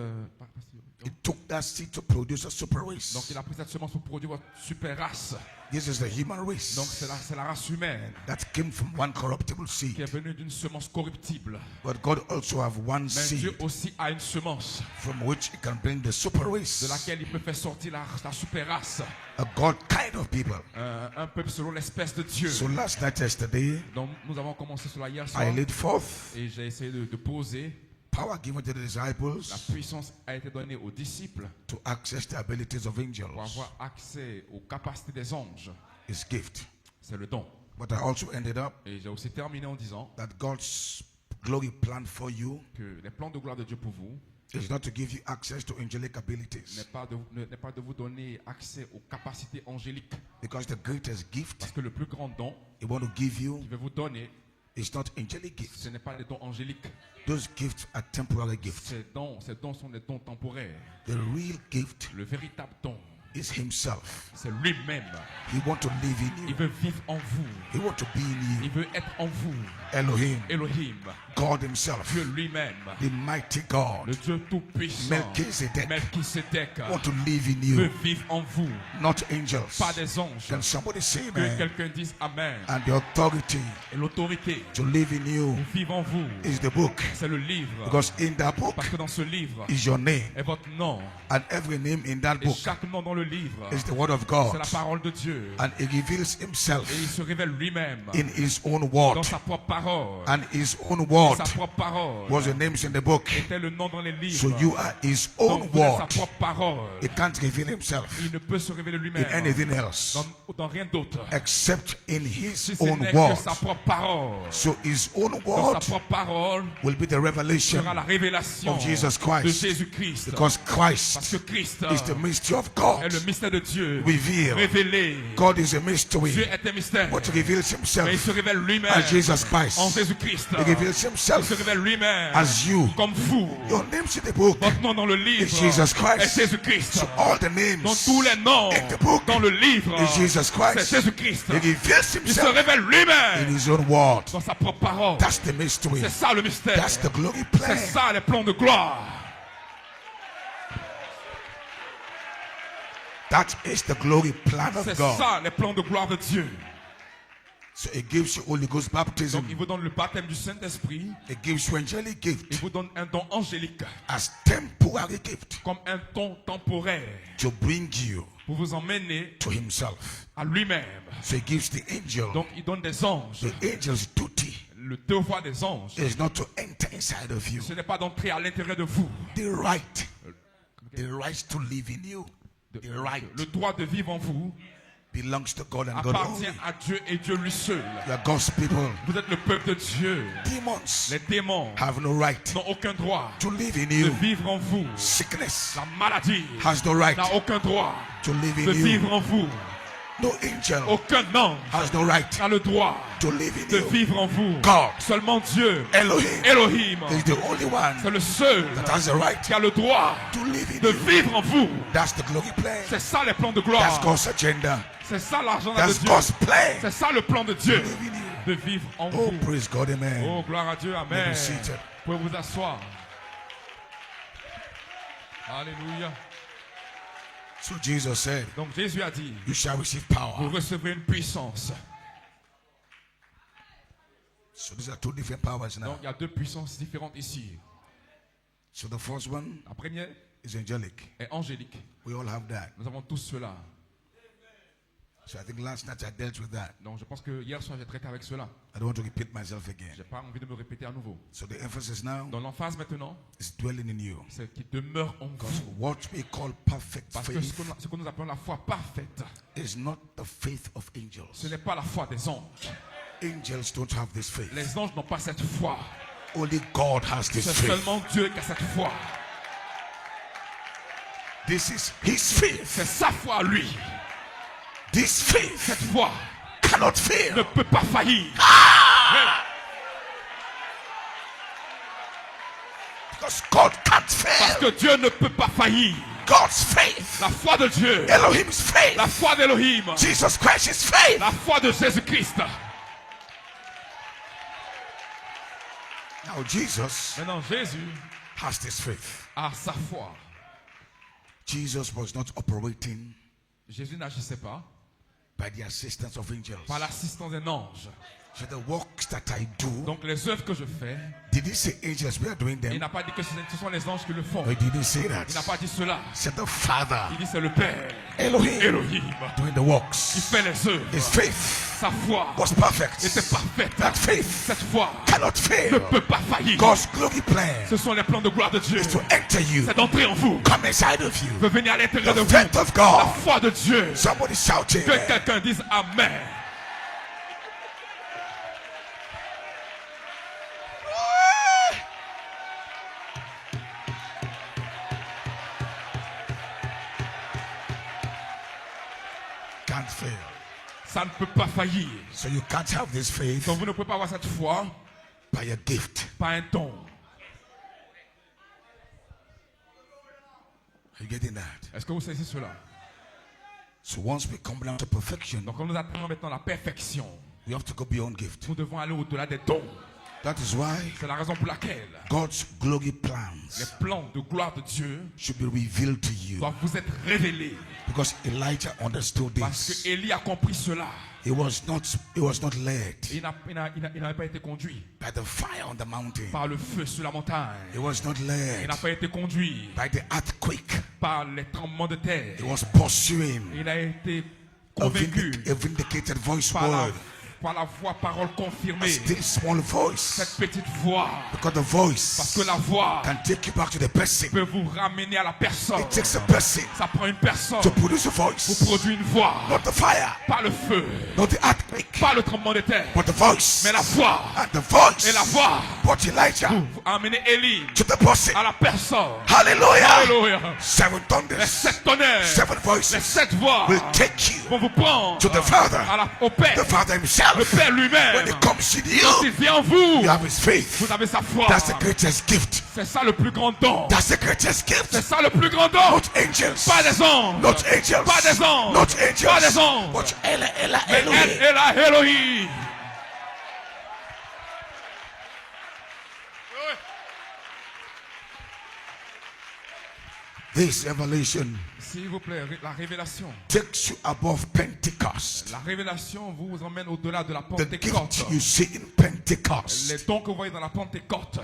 It took that seed to produce a super Donc race. il a pris cette semence pour produire votre super race. This is the human Donc race c'est la race humaine that came from one corruptible qui seed. est venue d'une semence corruptible. But God also have one Mais seed Dieu aussi a une semence from which He can bring the super de race. laquelle il peut faire sortir la super race. A God kind of people. Un peuple selon l'espèce de Dieu. So last night, yesterday, Donc nous avons commencé cela hier soir. I laid forth Et j'ai essayé de poser. power given to the La disciples puissance a été donnée aux disciples to access the abilities of pour angels. avoir accès aux capacités des anges. His gift. C'est le don. But I also ended up Et j'ai aussi terminé en disant that God's glory plan for you que les plans de gloire de Dieu pour vous is not to give you access to angelic n'est abilities. pas de vous donner accès aux capacités angéliques. Because the greatest gift Parce que le plus grand don He want to give you qu'il veut vous donner, is not angelic gifts. ce n'est pas des dons angéliques. Those gifts are temporary gifts. Ces dons sont des dons temporaires. The real gift Le véritable don, is Himself. c'est lui-même. He want to live in Il you. veut vivre en vous. He want to be in Il you. veut être en vous. Elohim, Elohim, God Himself, Dieu lui-même, the mighty God, le Dieu tout-puissant, Melchizedek, Melchisedec, want to live in veut you, vivre en vous, not angels. pas des anges. Can somebody say Que amen? quelqu'un dise Amen. And the authority Et l'autorité to live in you pour vivre en vous, is the book. c'est le livre. Because in that book Parce que dans ce livre is your name. est votre nom. And every name in that Et book chaque nom dans le livre, is the word of c'est God. la parole de Dieu. And He reveals Et il Himself se révèle lui-même in His own dans word. sa propre parole. And His own Et word sa propre parole was the names in the book. était le nom dans les livres. So you are His own Donc vous êtes sa word. propre parole. He can't reveal Himself Il ne peut se révéler in lui-même anything else dans rien d'autre. except in His Si ce own n'est que word. sa propre parole. So His own Dans sa word propre parole will be the revelation sera la révélation of Jesus de Christ. Jésus-Christ. Because Parce Christ que Christ is the mystery of est God le mystère de Dieu revealed. révélé. God is a Dieu mystery, est un mystère. but He reveals Mais il Himself se révèle lui-même as Jesus en Christ. Jésus-Christ. He reveals Il se Himself révèle lui-même as you. comme vous. Your name's in the book. Votre nom dans le livre Is Jesus Christ. est Jésus-Christ. So all the Dans names tous les noms in the book dans le livre, is Jesus c'est Christ. Jésus-Christ. He reveals Il se Himself révèle in lui-même His own word. dans sa propre parole. That's the mystery. C'est ça le mystère. That's the glory C'est plan. ça les plans de gloire. That is the glory plan of C'est God. ça les plans de gloire de Dieu. So He gives you Holy Ghost baptism. Donc il vous donne le baptême du Saint-Esprit. He gives you angelic Il gift vous donne un don angélique as temporary gift comme un don temporaire to bring you pour vous emmener to Himself. à lui-même. So He gives the angel. Donc il donne des anges. The angel's duty Le devoir des anges, is not to enter inside of you. ce n'est pas d'entrer à l'intérieur de vous. The right to live in you. The right Le droit de vivre en vous belongs to God and God appartient only. à Dieu et Dieu lui seul. You are God's people. Vous êtes le peuple de Dieu. Demons Les démons have no right n'ont aucun droit to live in de you. vivre en vous. Sickness La maladie has no right n'a aucun droit to live de in you. vivre en vous. No angel Aucun ange has no right n'a le droit to live in de you. vivre en vous. God, Seulement Dieu, Elohim, Elohim, is the only one c'est le seul that has the right qui a le droit to live in de you. vivre en vous. That's the glory plan. C'est ça les plans de That's gloire. God's agenda. C'est ça l'agenda de That's Dieu. God's plan. C'est ça le plan de Dieu. Live in you. De vivre en Oh, vous. praise God, amen. Oh, gloire à Dieu. May Amen. be seated. Vous pouvez vous asseoir. Alléluia. So Jesus said, Donc Jésus a dit, you shall receive vous power. recevrez une puissance. So these are two different powers now. Donc il y a deux puissances différentes ici. So the first one La première is angelic. est angélique. We all have that. Nous avons tous cela. So I think last night I dealt with that. Donc je pense que hier soir j'ai traité avec cela. I don't want to repeat myself again. J'ai pas envie de me répéter à nouveau. So the emphasis now Donc l'emphase maintenant, is dwelling in you. c'est qui demeure en Because vous. what we call perfect Parce que faith ce que nous appelons la foi parfaite, is not the faith of ce angels. n'est pas la foi des anges. Angels don't have this faith. Les anges n'ont pas cette foi. Only God has this C'est faith. seulement Dieu qui a cette foi. This is His faith. C'est sa foi à lui. This faith Cette foi cannot ne fail. peut pas faillir. Because God can't Parce fail. que Dieu ne peut pas faillir. God's faith. La foi de Dieu, Elohim's faith. la foi d'Elohim, Jesus Christ's faith. la foi de Jésus-Christ. Now Jesus Maintenant, Jésus has this faith. a sa foi. Jesus was not operating Jésus n'agissait pas by the assistance of angels. par l'assistance d'un ange. So the works that I do, Donc les œuvres que je fais, did he say angels were doing il them? n'a pas dit que ce sont les anges qui le font. Or did he say Il n'a that? pas dit cela. He said the Father, Il dit c'est le Père, Elohim, Elohim, doing the qui works. fait les œuvres. His faith Sa foi was perfect. était parfaite. That faith Cette foi cannot ne fail. peut pas faillir. God's glory plan Ce sont les plans de gloire de Dieu. is to enter you, C'est d'entrer en vous, come inside of you. de venir à l'intérieur de The vous. faith of La God. foi de Dieu. Somebody shouting. Que quelqu'un dise Amen. Can't fail. Ça ne peut pas faillir. So you can't have this faith Donc vous ne pouvez pas avoir cette foi by a gift. par un don. Are you getting that? Est-ce que vous saisissez cela? So once we come down to perfection, Donc quand nous atteignons maintenant la perfection, we have to go beyond gift. nous devons aller au-delà des dons. That is why C'est la raison pour laquelle God's glory les plans plans de gloire de Dieu should be revealed to you. doivent vous être révélés. Because Elijah understood Parce this. que Élie a compris cela. He was not led Il n'avait pas été conduit by the fire on the mountain. par le feu sur la montagne. He was not Il led n'a pas été conduit by the earthquake. par les tremblements de terre. He was pursuing Il a été a convaincu vindicated voice par la voix parole a confirmée. still small Cette voice. petite voix. Because the Parce que voice la voix can take you back to the person. peut vous ramener à la personne. It takes a person Ça prend une personne to produce a pour voice. produire une voix. Not the fire, Pas le feu, not the earthquake, pas le tremblement de terre, but the voice. mais la voix. And the voice Et la voix brought Elijah vous amenez Élie to the person. à la personne. Hallelujah. Alléluia. Seven Les thunders, 7 tonnerres, seven les voices 7 voix will take you vont vous prendre to the Father. au Père. The Father Le himself. Père lui-même. When he comes in Quand you, il vient en vous, you have his faith. vous avez sa foi. That's the greatest gift. C'est ça le plus grand don. That's the greatest C'est gift. ça le plus grand don. Not angels. Pas des anges. Not angels. Pas des anges. Not Pas des angels. anges. But Ella, Mais Elohim. elle est la Elohim. This revelation S'il vous plaît, la révélation. takes you above Pentecost. La révélation vous emmène au-delà de la The Pentecôte. gift you see in Pentecost Les dons que vous voyez dans la Pentecôte,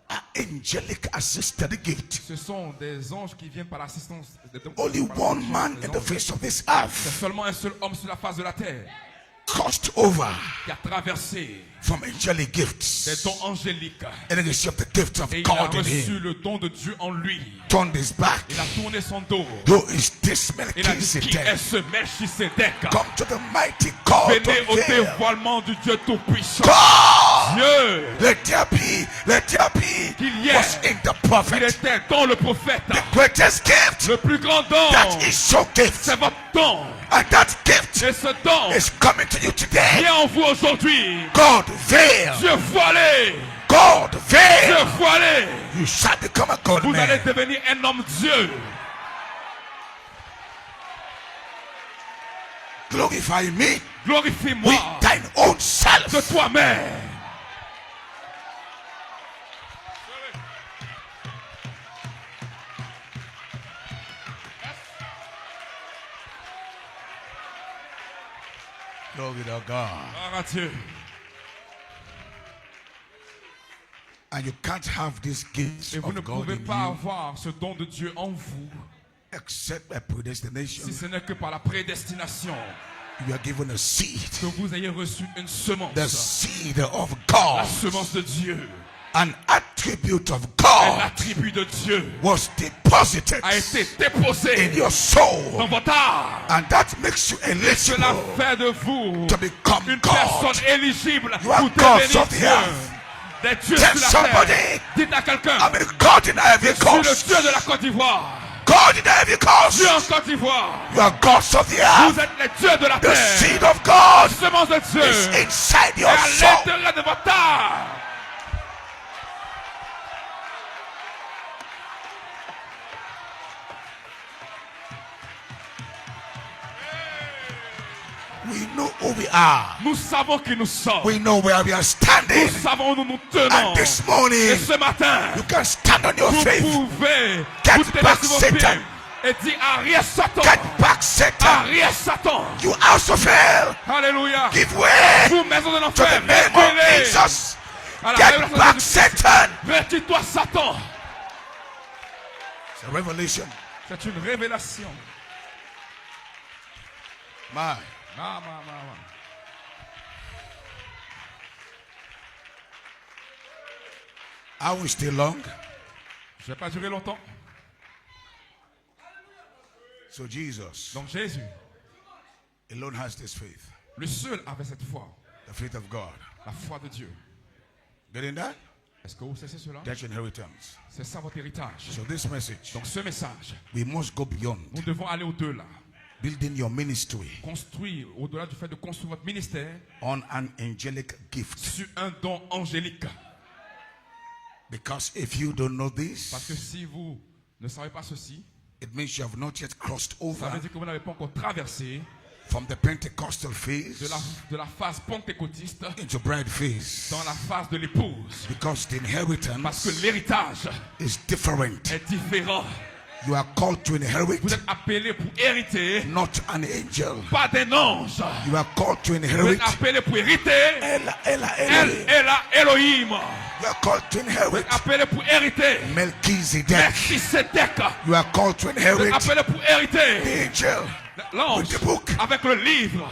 are angelic assisted gift. ce sont des anges qui viennent par l'assistance. Only par one l'assistance man des in the anges. face of this C'est earth seulement un seul homme sur la face de la terre crossed over qui a traversé from angelic des gifts dons angéliques. and received the gift of Et il a God in reçu him. le don de Dieu en lui. Turned his back. Il a tourné son dos. Who is this Il a dit qui est Melchizedek? ce Melchisedec? Come to the mighty God Venez au of hell. dévoilement du Dieu Tout-Puissant. God! Dieu, Let there be qu'il y ait, was in the il prophet. était dans le prophète. The greatest gift Le plus grand don, that is your gift. c'est votre don. And that gift Et ce don is coming to you today. vient en vous aujourd'hui. God veil. Dieu voilé, God Dieu veil. voilé. You shall become a God Vous allez man. devenir un homme Dieu. Glorify me Glorifie-moi with thine own de self. toi-même. to God. Gloire à Dieu. And you can't have these gifts Et vous ne of God pouvez in pas you avoir ce don de Dieu en vous except by predestination. si ce n'est que par la prédestination You are given a seed. que vous ayez reçu une semence. The seed of La God, semence de Dieu, an attribute of un God, attribut de Dieu was deposited a été déposé in your soul. dans votre âme. And that makes you Cela eligible fait de vous to become une God. personne éligible You are pour gods devenir of the Dieu. earth. Des dieux Tell sur la somebody, terre. Dites à quelqu'un, I'm a God in Ivory je suis le Coast. Dieu de la Côte d'Ivoire. God in Ivory Coast. Dieu en Côte d'Ivoire. You are gods of the earth. Vous êtes les dieux de la The terre. seed of God La semence de Dieu is inside est your à soul. l'intérieur de votre âme. We know who we are. Nous savons qui nous sommes. We know where we are standing. Nous savons où nous nous tenons. And this morning, Et ce matin, you can stand on your vous faith. pouvez Get vous tenir back, sur vos Satan. pieds et dire arrière Satan. Get back, Satan. Arrière Satan. You house of hell. Alléluia. Give way Vous maison de to l'enfer. the name of Reculez. Jesus. À la Get révélation back, de Jésus-Christ. Satan. Retire-toi Satan. It's a revelation. C'est une révélation. My. Ah. I won't stay long. Je ne vais pas durer longtemps. So Jesus Donc Jésus, alone has this faith. le seul avait cette foi. The faith of God. La foi de Dieu. Getting that? Est-ce que vous savez cela? That's your inheritance. C'est ça votre héritage. So this message, Donc ce message, we must go beyond nous devons aller au-delà. building your ministry Construire, au-delà du fait de construire votre ministère, on an angelic gift. sur un don angélique. Because if you don't know Parce que this, si vous ne savez pas ceci, it means you have not yet crossed ça over veut dire que vous n'avez pas encore traversé from the Pentecostal phase de la phase pentecôtiste into bride phase. dans la phase de l'épouse. Because the Parce que inheritance l'héritage is different. est différent. You are called to Vous inherit, êtes appelé pour hériter, not an angel. pas d'un ange. You are called to Vous inherit. êtes appelé pour hériter. Ella, Ella, Elle Elohim. est la Elohim. You are called to Vous inherit. êtes appelé pour hériter. Melchizedek. Melchisedec. You are called to Vous êtes inherit appelé pour hériter. the angel. L'ange With the book. avec le livre.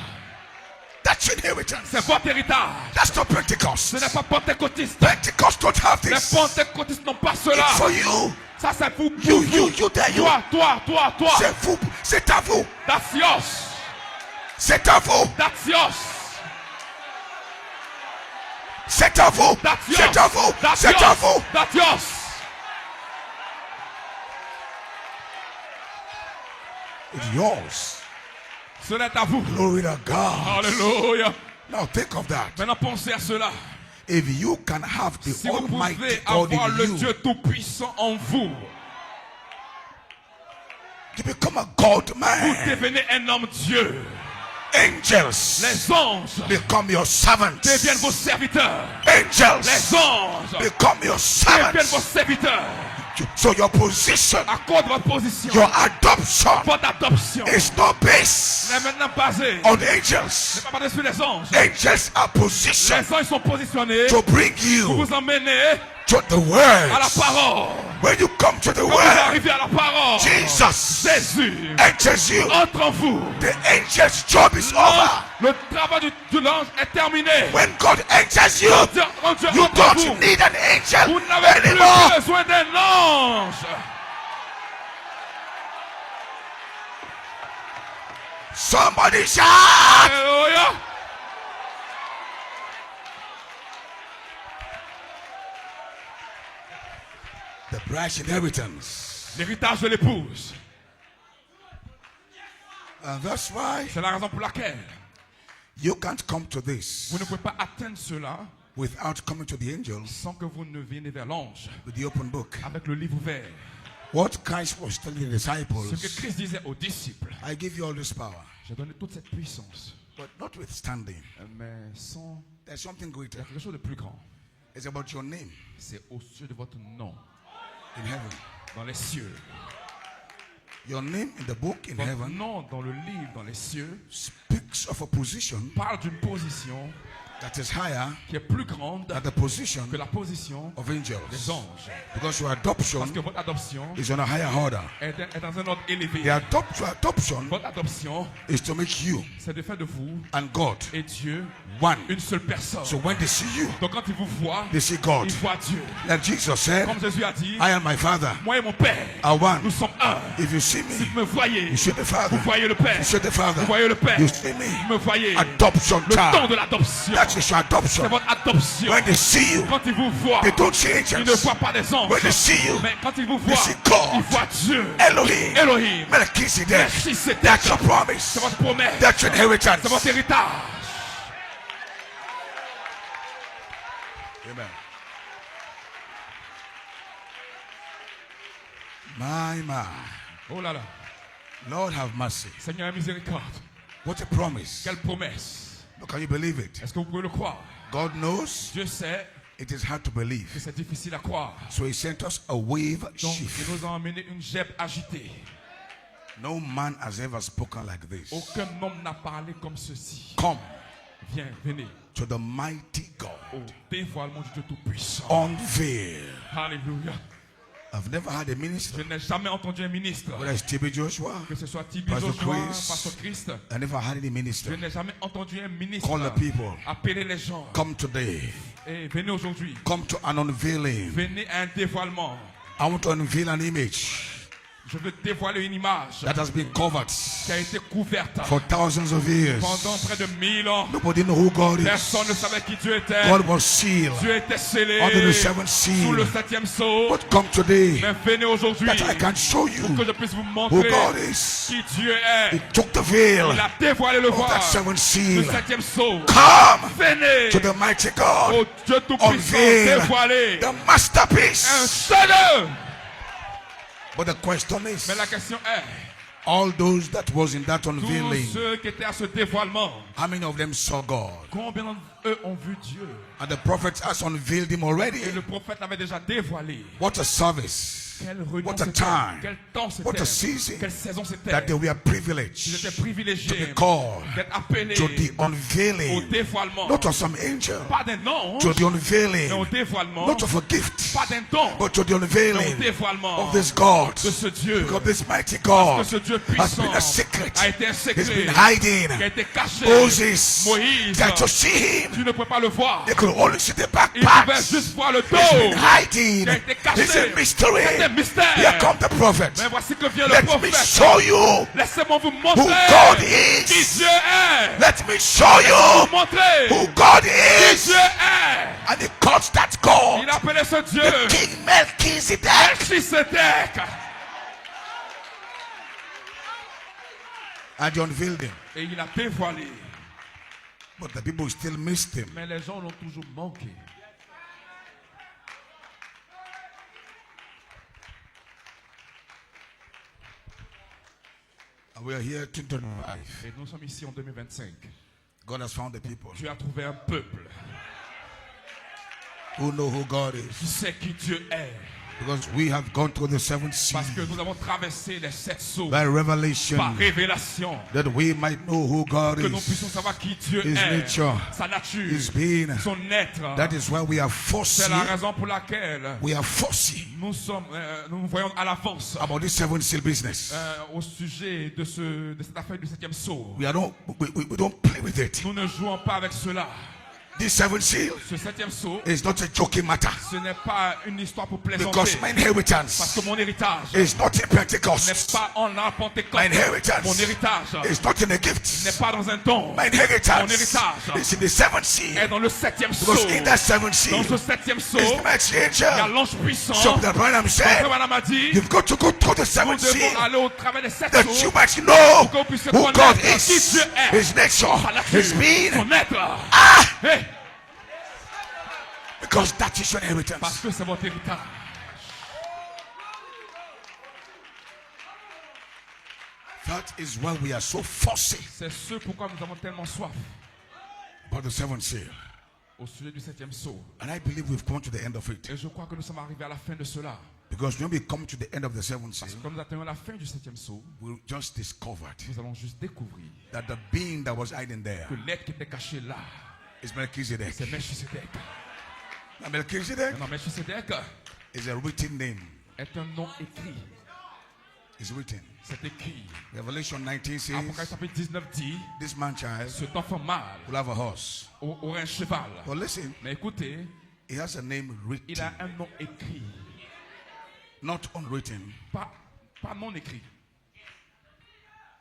That's your inheritance. C'est votre héritage. That's not Pentecost. Ce n'est pas pentecôtiste. Pentecost don't have Les this. pentecôtistes n'ont pas It's cela. for you. Ça c'est pour You vous. there, you. Toi. C'est vous. C'est à vous. That's yours. C'est à vous. That's yours. C'est à vous. That's yours. C'est à vous. That's C'est à yours. vous. That's yours. It's yours. Cela est à vous. Glory to God. Alléluia. Now think of that. Maintenant pensez à cela. If you can have the Si vous Almighty pouvez God avoir in le you, Dieu Tout-Puissant en vous, you become a God vous man. devenez un homme Dieu. Angels Les anges become your servants. deviennent vos serviteurs. Angels Les anges become your deviennent vos servants. serviteurs. So your position, À cause de votre position, your adoption votre adoption is not based n'est maintenant basée. on N'est angels. pas basée sur les anges. Angels are positioned Les anges sont positionnés to bring pour you vous emmener to the à la word. parole. When you come to the Quand vous word, arrivez à la parole, Jesus Jésus enters you. entre en vous. The angel's job is over. Le travail de l'ange est terminé. When God enters you, Quand Dieu you entre en vous, don't need an angel vous n'avez plus anymore. besoin d'un ange. Somebody shout. Alléluia. The bride's inheritance. L'héritage de l'épouse. And that's why C'est la raison pour laquelle you can't come to this vous ne pouvez pas atteindre cela without coming to the angels sans que vous ne veniez vers l'ange with the open book. avec le livre ouvert. What Christ was telling the Ce que disciples, Christ disait aux disciples, I give you all this power. j'ai donné toute cette puissance, But notwithstanding, mais sans there's something greater. quelque chose de plus grand. It's about your name C'est au sujet de votre nom in heaven. dans les cieux. Your name in the book in Votre heaven nom dans le livre, dans les cieux, speaks of a position parle d'une position that is higher qui est plus grande than the position que la position of des angels. anges. Because your adoption Parce que votre adoption is on a higher order. est dans un ordre élevé. The adoption Votre adoption, is to make you c'est de faire de vous and God et Dieu one. une seule personne. So when they see you, Donc quand ils vous voient, they see God. ils voient Dieu. Like Jesus said, Comme Jésus a dit, I and my Father moi et mon Père, are one. nous sommes un. If you see Si me, vous me voyez, you see the Father. vous voyez le Père. You see the Father. Vous voyez le Père. You see me. Vous me voyez. Adoption Le temps child. de l'adoption. That is your C'est adoption. votre adoption. When they see you, Quand ils vous voient, they don't see ils ne angels. voient pas des anges. When they see you, Mais quand ils vous they voient, see God. ils voient Dieu. Elohim, Elohim. Melchizedek. Melchizedek. That's your promise. C'est votre promesse. That's your inheritance. C'est votre héritage. Amen. My. Oh là là. Lord have mercy. Seigneur, miséricorde. What a promise. Quelle promesse. But can you believe it? Est-ce que vous pouvez le croire? God knows Dieu sait it is hard to believe. que c'est difficile à croire. So he sent us a wave Donc, il shift. nous a emmené une geppe agitée. No man has ever spoken like this. Aucun homme n'a parlé comme ceci. Come Viens, venez to the mighty God. au dévoilement du Dieu Tout-Puissant. Unveil. Alléluia. I've never had a minister, Je n'ai jamais entendu un ministre, whether it's TB Joshua, que ce soit Tibi Pastor Joshua, Chris. Pasteur Christ. I never had any Je minister. n'ai jamais entendu un ministre Call the people. appeler les gens. Come today. Et venez aujourd'hui. Come to an unveiling. Venez à un dévoilement. I want to unveil an image Je veux dévoiler une image that has been covered qui a été couverte for thousands of years. pendant près de 1000 ans. Nobody knew who God is. Personne ne savait qui Dieu était. God was sealed Dieu était scellé under the seventh sous le seal. 7e sceau. But come today Mais venez aujourd'hui that I can show you pour que je puisse vous who montrer God is. qui Dieu est. He took the veil Il a dévoilé le of that voile seventh du seal. 7e sceau. Come Venez to the mighty au God. Dieu Tout-Puissant Unveil dévoilé. the Un masterpiece. seul œuvre. But the question is, Mais la question est, all those that was in that tous unveiling, ceux qui étaient à ce dévoilement, how many of them saw God? combien d'entre eux ont vu Dieu? And the prophet has unveiled him already. Et le prophète l'avait déjà dévoilé. What a service. Quelle réunion What a c'était? time. Quel temps What c'était? a season. Quelle saison c'était? That they were Ils privileged étaient to privilégiés be called d'être appelés to the au unveiling, dévoilement. not of some angel, Pas d'un ange, to the mais au unveiling, dévoilement. not of a gift, Pas d'un don, but to the mais au unveiling dévoilement of this God. de ce Dieu. Because this mighty Que God ce Dieu has puissant been a secret. a été un He's been secret hiding. qui a été caché. Moses, Moïse, that to see him, tu ne peux pas le voir. they could only see the Il pouvait backpacks. juste voir le He's been dos. hiding. Qui a été caché. It's a mystery. C'est un mystère. Here come the prophet. Mais voici que vient le Let me prophète. show you Laissez-moi vous who montrer God qui is. Dieu est. Let me show Vous you montrer who God qui is. Dieu est. And he calls that God Il appelait ce Dieu King Melchizedek. Melchizedek. And he unveiled him. Et il a dévoilé. But the people still missed him. Mais les gens l'ont toujours manqué. And we are here 2025. Et nous sommes ici en 2025. God has found the people Tu as trouvé un peuple who know who God qui is. sait qui Dieu est. Because we have gone through the seventh sea Parce que nous avons traversé les 7 sceaux by revelation, par révélation. that we might know who God Que nous puissions is, savoir qui Dieu His est. nature, Sa nature. His being. Son être. That is why we are C'est foresee. la raison pour laquelle We are foresee nous voyons à l'avance about this seventh seal business. au sujet de cette affaire du 7e sceau. We don't play with it. Nous ne jouons pas avec cela. This seventh seal Ce 7e sceau, is not a joking matter. ce n'est pas une histoire pour plaisanter. Because my Parce inheritance que mon héritage is not in n'est Pentecost. pas en la My Pentecôte. inheritance Mon héritage is not in a n'est gift. pas dans un don. My Mon inheritance héritage is in the seventh est seal. dans le 7e sceau. Because in that seventh Dans seal ce 7e sceau, is the mighty il y a angel. l'ange puissant. So that Branham Frère said, Branham a dit, you've got to go through the nous seventh devons seal aller au travers des 7 that sceaux you might know pour qu'on puisse who God connaître qui is, Dieu est. His nature, Sa nature, His being. son être. Hey, Because that is your parce inheritance. que c'est votre héritage. That is why we are so fussy C'est ce pourquoi nous avons tellement soif about the seventh seal. au sujet du 7e sceau. And I believe we've come to the end of it. Et je crois que nous sommes arrivés à la fin de cela. Because when we come to the end of the seventh Parce seal, que comme nous atteignons la fin du 7e sceau, we just discovered nous allons juste découvrir that the being that was hiding there que l'être qui était caché là, is Melchizedek. c'est Melchisedec. Now, Melchizedek Non, Melchisedec is a written name. est un nom écrit. It's written. C'est écrit. Revelation 19 says, Apocalypse chapitre 19 dit, this man child cet enfant mâle will have a horse. aura un cheval. But listen, Mais écoutez, he has a name il written, a un nom écrit. not unwritten. Pas non écrit.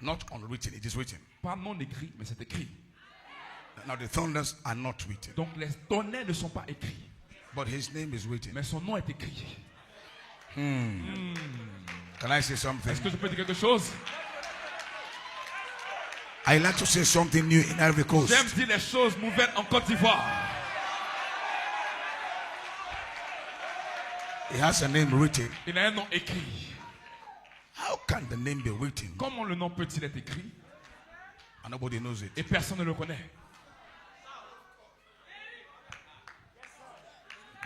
Not unwritten, it is written. Pas non écrit, mais c'est écrit. Now the thunders are not written, Donc les tonnerres ne sont pas écrits. but his name is written. Mais son nom est écrit. Can I say something? Est-ce que je peux dire quelque chose? I like to say something new in Ivory Coast. J'aime dire les choses nouvelles en Côte d'Ivoire. He has a name written. Il a un nom écrit. How can the name be written Comment le nom peut-il être écrit and nobody knows it? et personne ne le connaît?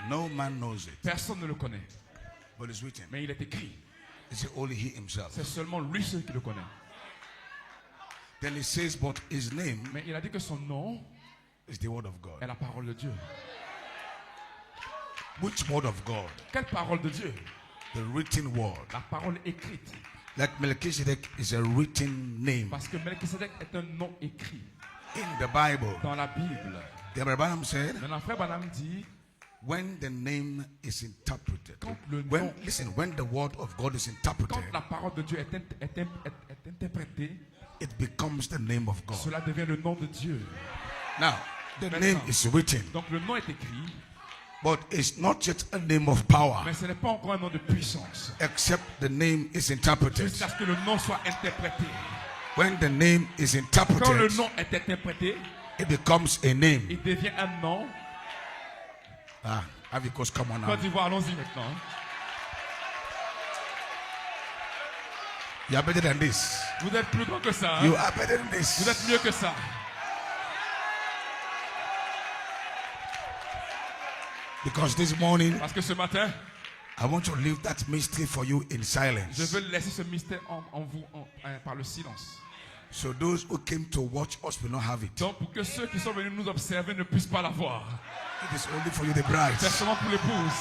No man knows it, Personne ne le connaît. but it's written. Mais il est écrit. It's only he himself. C'est seulement lui seul qui le connaît. Then he says, but his name Mais il a dit que son nom is the word of God. est la parole de Dieu. Which word of God? Quelle parole de Dieu? The written word. La parole écrite. Like Melchizedek is a written name Parce que Melchisedec est un nom écrit in the Bible. dans la Bible. The Abraham said, Maintenant, frère Branham dit, when the name is interpreted, Quand le nom- when the word of God is interpreted, quand la parole de Dieu est interprétée, it becomes the name of God. cela devient le nom de Dieu. Now, the Maintenant. name is written, Donc le nom est écrit, but it's not yet a name of power, mais ce n'est pas encore un nom de puissance. except the name is interpreted. Jusqu'à ce que le nom soit interprété. When the name is Quand le interpreted, nom est interprété, it becomes a name. il devient un nom. Ivory Coast, come on now. Côte d'Ivoire, allons-y maintenant. You are better than this. Vous êtes plus grand que ça. Hein? You are better than Vous this. êtes mieux que ça. Because this morning, Parce que ce matin, I want to leave that mystery for you in je silence. veux laisser ce mystère en vous par le silence. So those who came to watch us will not have it. Donc pour que ceux qui sont venus nous observer ne puissent pas la voir. It is only for you, the bride. C'est seulement pour l'épouse.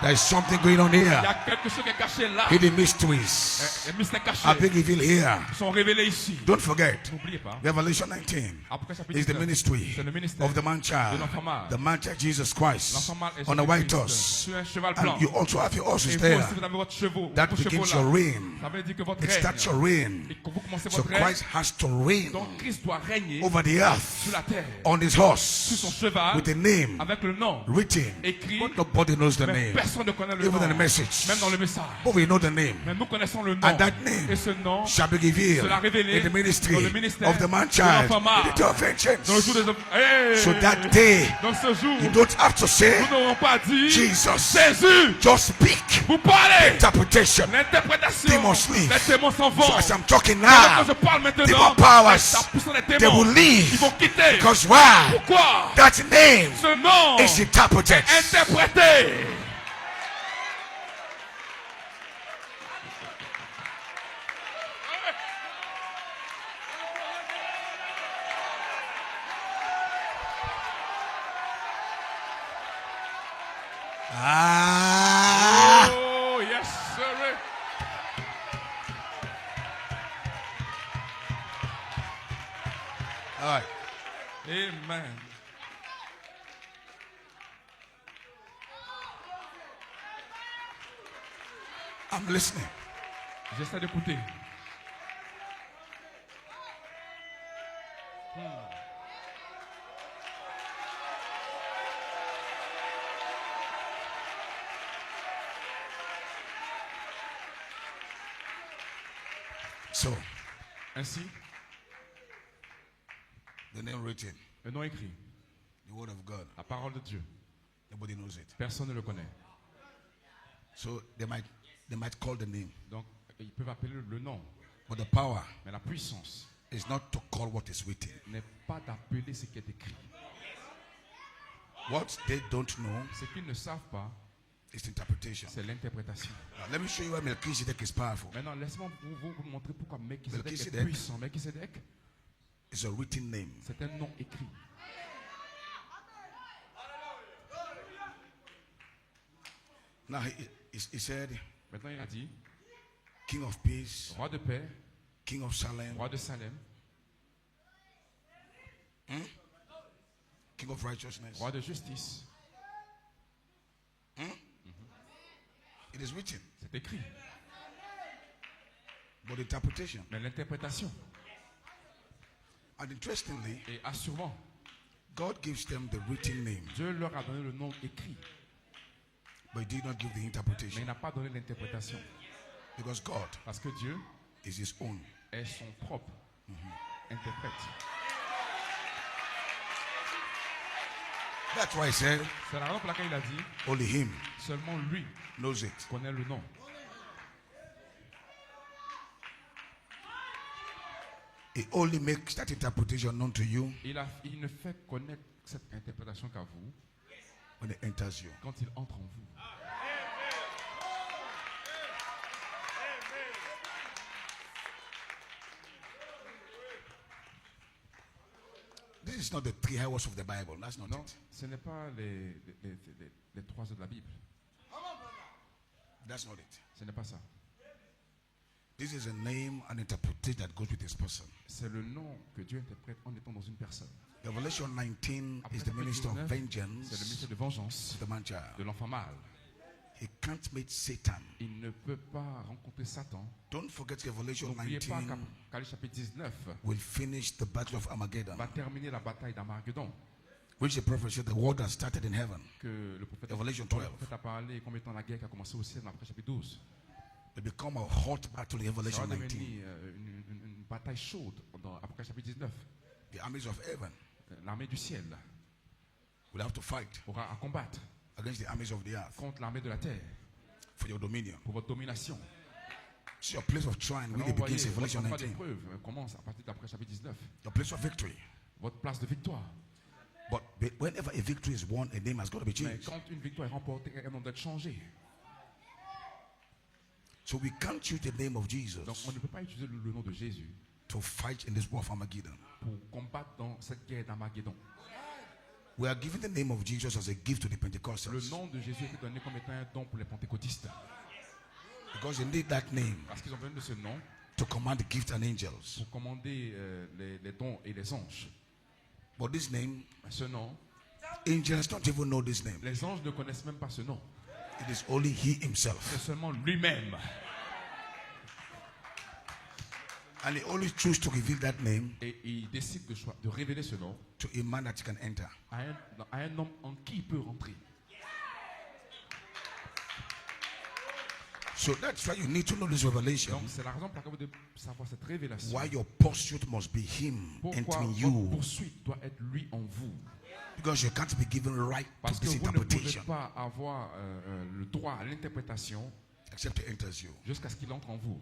There is something going on Il y here. a quelque chose qui est caché là. Hidden mysteries Les mystères cachés are being revealed here. sont révélés ici. Don't forget, N'oubliez pas. Revelation 19 Apocalypse chapitre is the 19, ministry c'est le ministère of the man de child, l'enfant mâle. the man child Jesus Christ, L'enfant mâle est on a sur white Christ, horse. sur un cheval blanc. And you also have your Et horses vous there. aussi, vous avez votre chevaux, That vos chevaux begins là. your reign. Ça veut dire que votre It starts your règne. reign. Et que vous commencez So votre règne. Christ has to reign Donc Christ doit régner over the earth sur la terre. on his Sur horse son cheval. with a name Avec le nom. written. Écrit. But nobody knows the Mais name. personne ne connaît le Even nom. in the message. Même dans le message. But we know the name. Mais nous connaissons le nom. And that name Et ce nom shall be revealed sera révélé in the ministry dans le ministère of the man de child, l'enfant mâle. in the day of dans le vengeance. jour des hommes. Hey! So that day, Dans ce jour, you don't have to say, nous n'aurons pas dit Jesus. Jésus. Just speak. Vous parlez. Interpretation. L'interprétation. Demons leave. Les démons s'en vont. So as I'm talking Quand now, je parle maintenant, demon powers, la puissance des they démons, will leave. ils vont quitter. Because why? Pourquoi? That name Ce nom is interpreted. interprété. Ah. Oh, yes, sir. All right. Amen. I'm listening. J'essaie d'écouter. So, Ainsi, the name written, le nom écrit, the word of God, la parole de Dieu, nobody knows it. personne ne le connaît. So they might call the name, Donc, ils peuvent appeler le nom, but the power mais la puissance is not to call what is written. n'est pas d'appeler ce qui est écrit. What they don't know Ce qu'ils ne savent pas, It's interpretation. C'est l'interprétation. Now, let me show you why Melchizedek is powerful. Maintenant, laisse-moi vous montrer pourquoi Melchizedek est Melchizedek. puissant. Melchizedek, It's a written name. c'est un nom écrit. Now he said, Maintenant, il a dit, King of peace, roi de paix, King of Salem, roi de Salem, King of righteousness. roi de justice. It is written. C'est écrit. But interpretation. Mais l'interprétation, And interestingly, et assurément, God gives them the written name, Dieu leur a donné le nom écrit, but he did not give the mais il interpretation. n'a pas donné l'interprétation. Because God Parce que Dieu is his own. est son propre interprète. That's why he said, C'est la raison pour laquelle il a dit, only him seulement lui knows it. connaît le nom. He only makes that interpretation known to you Il ne fait connaître cette interprétation qu'à vous when it enters you. quand il entre en vous. This is not the 3 hours of the Bible. That's not Non, it. ce n'est pas les 3 heures de la Bible. That's not it. Ce n'est pas ça. This is a name and interpretation that goes with this person. C'est le nom que Dieu interprète en étant dans une personne. Revelation 19 Après is the minister of 19, c'est le vengeance ministère de vengeance to the man child. de l'enfant mâle. He can't meet Satan. Il ne peut pas rencontrer Satan. Don't forget Revelation N'oubliez pas 19 qu'Apocalypse chapitre 19 will finish the battle of Armageddon, va terminer la bataille d'Armageddon, which the prophet said the war that started in heaven. que le prophète, Revelation dont le 12. prophète a parlé comme étant la guerre qui a commencé au ciel dans Apocalypse chapitre 12. It become a hot battle in Ça Revelation va 19. devenir une bataille chaude dans Apocalypse chapitre 19. The armies of heaven L'armée du ciel will have to fight aura à combattre against the armies of the earth contre l'armée de la terre for your dominion. pour votre domination. So your place of trial Alors, really vous voyez, begins in votre Revelation endroit 19. d'épreuve commence à partir d'Apocalypse chapitre 19. Your place of victory. Votre place de victoire. But whenever a victory is won, a name has got to be Mais changed. quand une victoire est remportée, elle doit être changée. So we can't use the name of Jesus Donc on ne peut pas utiliser le nom de Jésus to fight in this war of Armageddon. pour combattre dans cette guerre d'Armageddon. We are giving the name of Jesus as a gift to the Le Pentecostals nom de Jésus est donné comme étant un don pour les pentecôtistes. because they need that name Parce qu'ils ont besoin de ce nom to command the gift and angels. pour commander les dons et les anges. But this name, Ce nom, angels don't even know this name. les anges ne connaissent même pas ce nom. It is only He C'est Himself. seulement lui-même. And He only chooses to reveal that name Et il décide de révéler ce nom to a man that can enter. à un homme en qui il peut rentrer. So that's why you need to know this revelation. Donc c'est la raison pour laquelle vous devez savoir cette révélation. Why your pursuit must be Him Pourquoi entering votre you. poursuite doit être lui en vous. Because you can't be given right to Parce que this vous ne pouvez interpretation pas avoir le droit à l'interprétation except He enters you. jusqu'à ce qu'il entre en vous.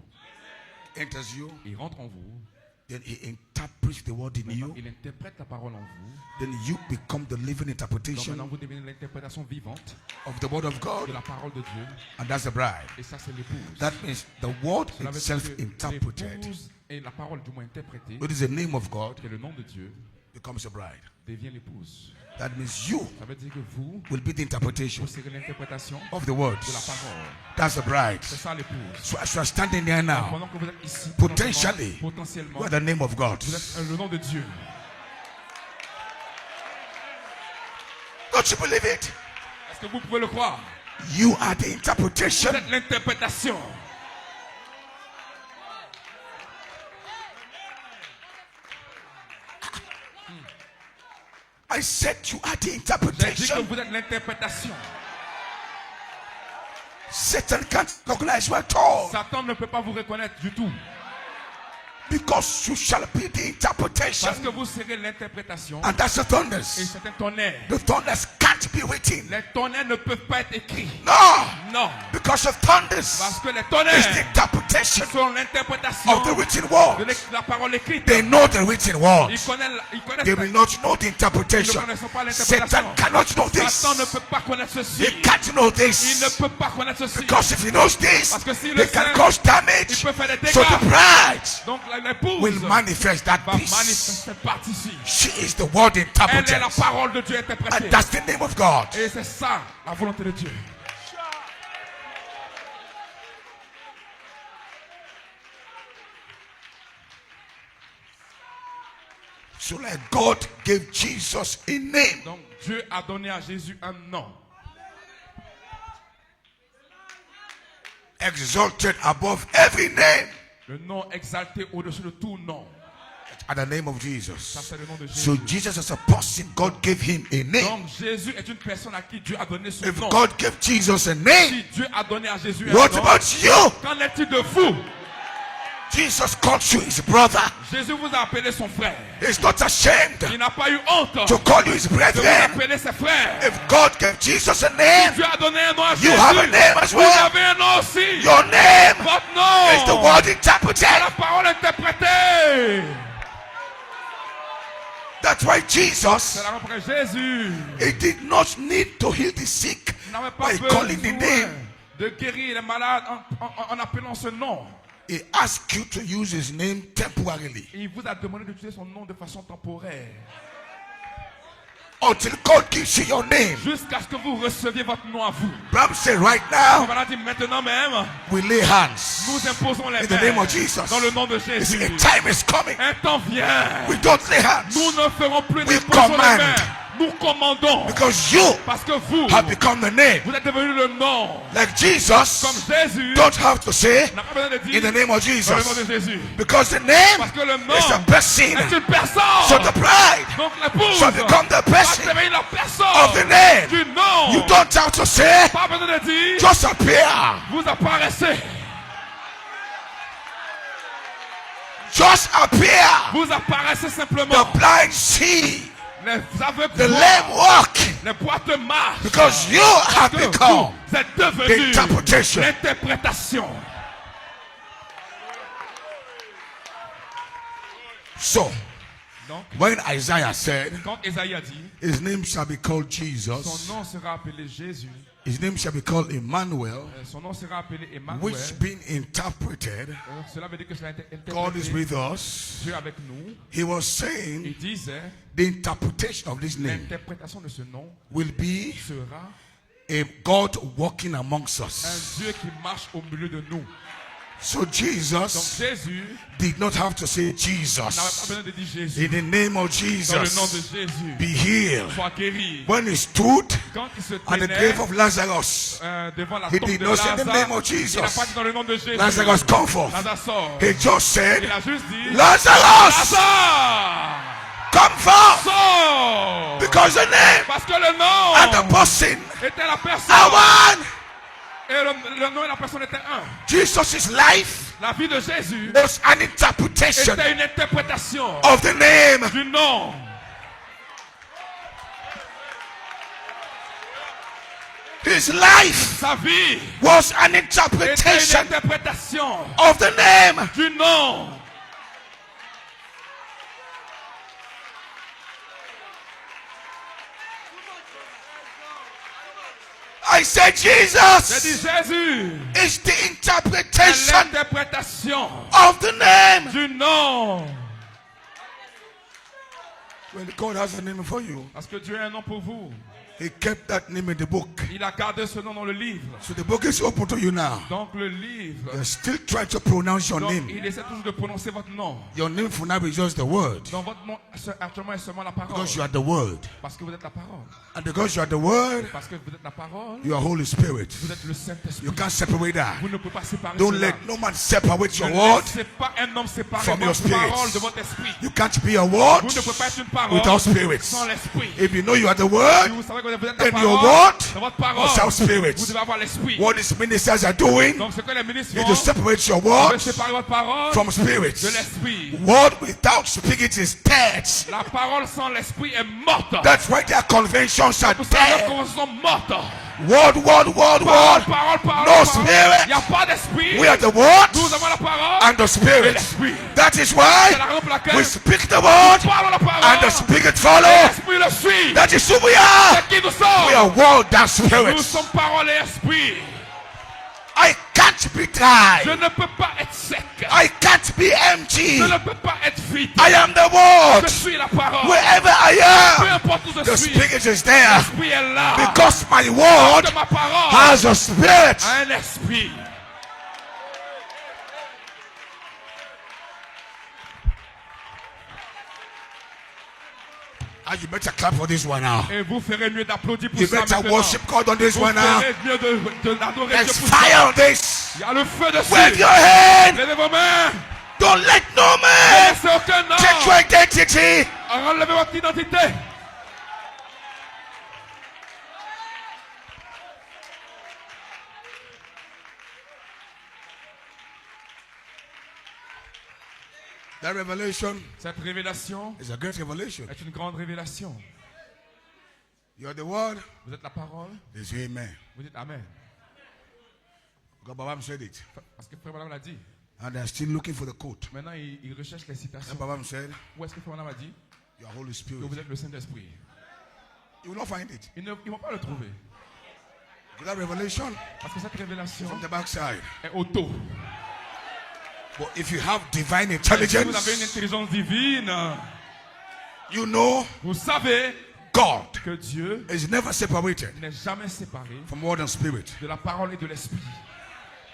Enters you, Il rentre en vous, then He interprets the word in maintenant, you. il interprète la parole en vous. Then you become the living Donc maintenant interpretation vous devenez l'interprétation vivante of the word of de God, la parole de Dieu. and that's the bride. Et ça c'est l'épouse. That means the word Cela veut itself dire que interpreted, l'épouse et la parole du moins interprétée, which is the name of God, que le nom de Dieu becomes a bride. devient l'épouse. That means you Ça veut dire que vous, will be the interpretation vous serez l'interprétation of the de la words. parole. That's the bride. C'est ça l'épouse. So as you are standing there now, Pendant que vous êtes ici, potentially, potentiellement, you are the name of God. vous êtes le nom de Dieu. Don't you believe it? Est-ce que vous pouvez le croire? You are the Vous interpretation. êtes l'interprétation. I said you are the J'ai dit que interpretation. vous êtes l'interprétation. Satan can't recognize you at all Satan ne peut pas vous reconnaître du tout. because you shall be the interpretation. Parce que vous serez l'interprétation. And that's the Et thunders. c'est un tonnerre. The thunders can't can't be written. Les tonnerres ne peuvent pas être écrits. No. Non. Because of thunders. Parce que les It's the tonnerres interpretation sont l'interprétation of the written word. de la parole écrite. They know the written word. Ils connaissent They will not know the ils ne interpretation. connaissent pas Satan l'interprétation. cannot know this. Satan ne peut pas connaître ceci. He can't know Il ne this. peut pas connaître ceci. Because if he knows this, Parce que s'il he le can sait, cause il damage. peut faire des So dégâts. the bride Donc l'épouse will manifest that va peace. manifester cette partie-ci. She is the word Elle est la interpreted. parole de Dieu interprétée. And that's the name of God. Et c'est ça, la volonté de Dieu. So like God gave Jesus a name. Donc Dieu a donné à Jésus un nom. Exalted above every name. Le nom exalté au-dessus de tout nom. At the name of Ça Jesus. c'est le nom de Jésus. So Jesus as a person, God gave him a name. Donc Jésus est une personne à qui Dieu a donné son If nom. God gave Jesus a name, Si Dieu a donné à Jésus un what nom, about you? qu'en est-il de vous? Jesus called you his brother. Jésus vous a appelé son frère. He's not ashamed Il n'a pas eu honte to call you his de vous brethren. appeler ses frères. If God gave Jesus a name, Dieu a donné un nom à you Jésus. have a name as Vous well. avez un nom aussi. Your name Votre nom is the word c'est interpreted. la parole interprétée. That's why C'est Jesus, la raison pour laquelle Jésus he did not need to heal the sick n'avait pas by calling the besoin name. de guérir les malades en appelant ce nom. He asked you to use his name temporarily Il vous a demandé d'utiliser son nom de façon temporaire. until God gives you your name. Jusqu'à ce que vous receviez votre nom à vous. Bram said, right On now, va dire maintenant même, we lay hands nous imposons les in the name mains of Jesus. dans le nom de You see, Jésus. a time is coming. Un temps vient. We don't lay hands Nous ne ferons plus We d'imposition les command. mains. Nous commandons. because you Parce que vous, have become the name. vous êtes devenu le nom. Like Comme Jesus, Jésus don't have to say n'a pas besoin de in dire the name of dans le nom de Jesus Jésus. because the name Parce que le nom is a person. est une personne. So the bride Donc l'épouse shall become the va person devenir la personne of the name. du nom. You don't have to say, Pas besoin de dire, just appear. vous apparaissez. Just appear. Vous apparaissez simplement. The blind see, Les aveugles the voient. lame walk Les boîtes marchent. because you have Que become vous êtes the devenu interpretation. l'interprétation. So, Donc, when Isaiah said, quand Esaïe a dit, his name shall be called son Jesus, nom sera appelé Jésus, his name shall be called Emmanuel, son nom sera appelé Emmanuel, which being interpreted, cela veut dire que cela est God is interprété with us. Dieu avec nous. He was Il saying disait, the interpretation of this name l'interprétation de ce nom will be sera a God walking amongst un us. Dieu qui marche au milieu de nous. So Donc Jesus Jésus did not have to say n'avait pas Jesus. besoin de dire Jésus. In the name of Dans le nom de Jesus, Jésus, be healed. sois guéri. When he stood Quand il se at the tenait grave of Lazarus, devant la he tombe did de not say the name Lazare, of il n'a pas Jesus. dit dans le nom de Jésus. Lazarus, come forth. Lazare sort. He just said, Il a juste dit, Lazarus, Lazare, come forth. sort. Because the name Parce que le nom and the person était la personne. are one. Et le nom et la personne étaient un. Jesus' life La vie de Jésus was an interpretation était une interprétation of the name. du nom. His life Sa vie was an était une interpretation interprétation of the name. du nom. I said J'ai dit Jesus Jésus is the est interpretation l'interprétation of the name. du nom. When God has a name for you, Parce que Dieu a un nom pour vous. He kept that name in the book. Il a gardé ce nom dans le livre. So the book is open to you now. Donc le livre, You're still trying to pronounce your donc, name. il essaie toujours de prononcer votre nom. Your name for now is just the word. Donc votre nom actuellement est seulement la parole. Because you are the word. Parce que vous êtes la parole. And because you are the word, Parce que vous êtes la parole, you are Holy Spirit. vous êtes le Saint-Esprit. You can't separate that. Vous ne pouvez pas séparer Don't cela. let no man separate your Ne word. laissez pas un homme séparer from your votre spirit. parole de votre esprit. You can't be a word Vous ne pouvez pas être une parole without spirit. sans l'esprit. If you know you are the word, Si vous savez que vous vous êtes la in your parole, word, dans votre you parole, shall vous spirit. devez avoir l'esprit. What these ministers are doing, Donc ce que les ministres you font, need to separate your vous devez word séparer votre parole from spirit. de l'esprit. Word without spirit is dead. La parole sans l'esprit est morte. That's why their conventions are Pour ça, les dead. conventions sont mortes. Word, Parole, word. parole, parole, No parole. spirit. Il n'y a pas d'esprit. We are the word Nous avons la parole and the et spirit. l'esprit. That is C'est why la raison pour laquelle we speak the word nous parlons la parole and the spirit et follow. l'esprit le suit. That is who we are. C'est qui nous We are sommes. word and spirit. Nous sommes parole et esprit. I can't be Je dry. ne peux pas être sec. I can't be empty. Je ne peux pas être vide. I am the word. Je suis la parole. Wherever I Peu am, importe où je the suis, spirit is there. l'esprit est là. Because my Parce word que ma parole has a spirit. a un esprit. And you better clap for this one now. Et vous ferez mieux d'applaudir pour You ça better maintenant. worship God on this Vous one now. ferez mieux d'adorer Dieu There's pour ça. fire on this. Il y a le feu dessus. Wave your hand. Levez vos mains. Don't let no Ne man laissez aucun take your homme identity. enlever votre identité. That revelation Cette révélation is a great revelation. est une grande révélation. You're the word. Vous êtes la parole. They say amen. Vous dites Amen. God Babam said it. Parce que Frère Branham l'a dit. And they're still looking for the quote. Maintenant, il recherche les citations. And Babam said, Où est-ce que Frère Branham a dit your Holy que Spirit. vous êtes le Saint-Esprit? You will not find it. Ils ne vont pas le trouver. That revelation Parce que cette révélation from the backside. est auto. But if you have divine Si vous avez une intelligence, intelligence divine, you know vous savez God que Dieu is never separated n'est jamais séparé from word and spirit. de la parole et de l'esprit.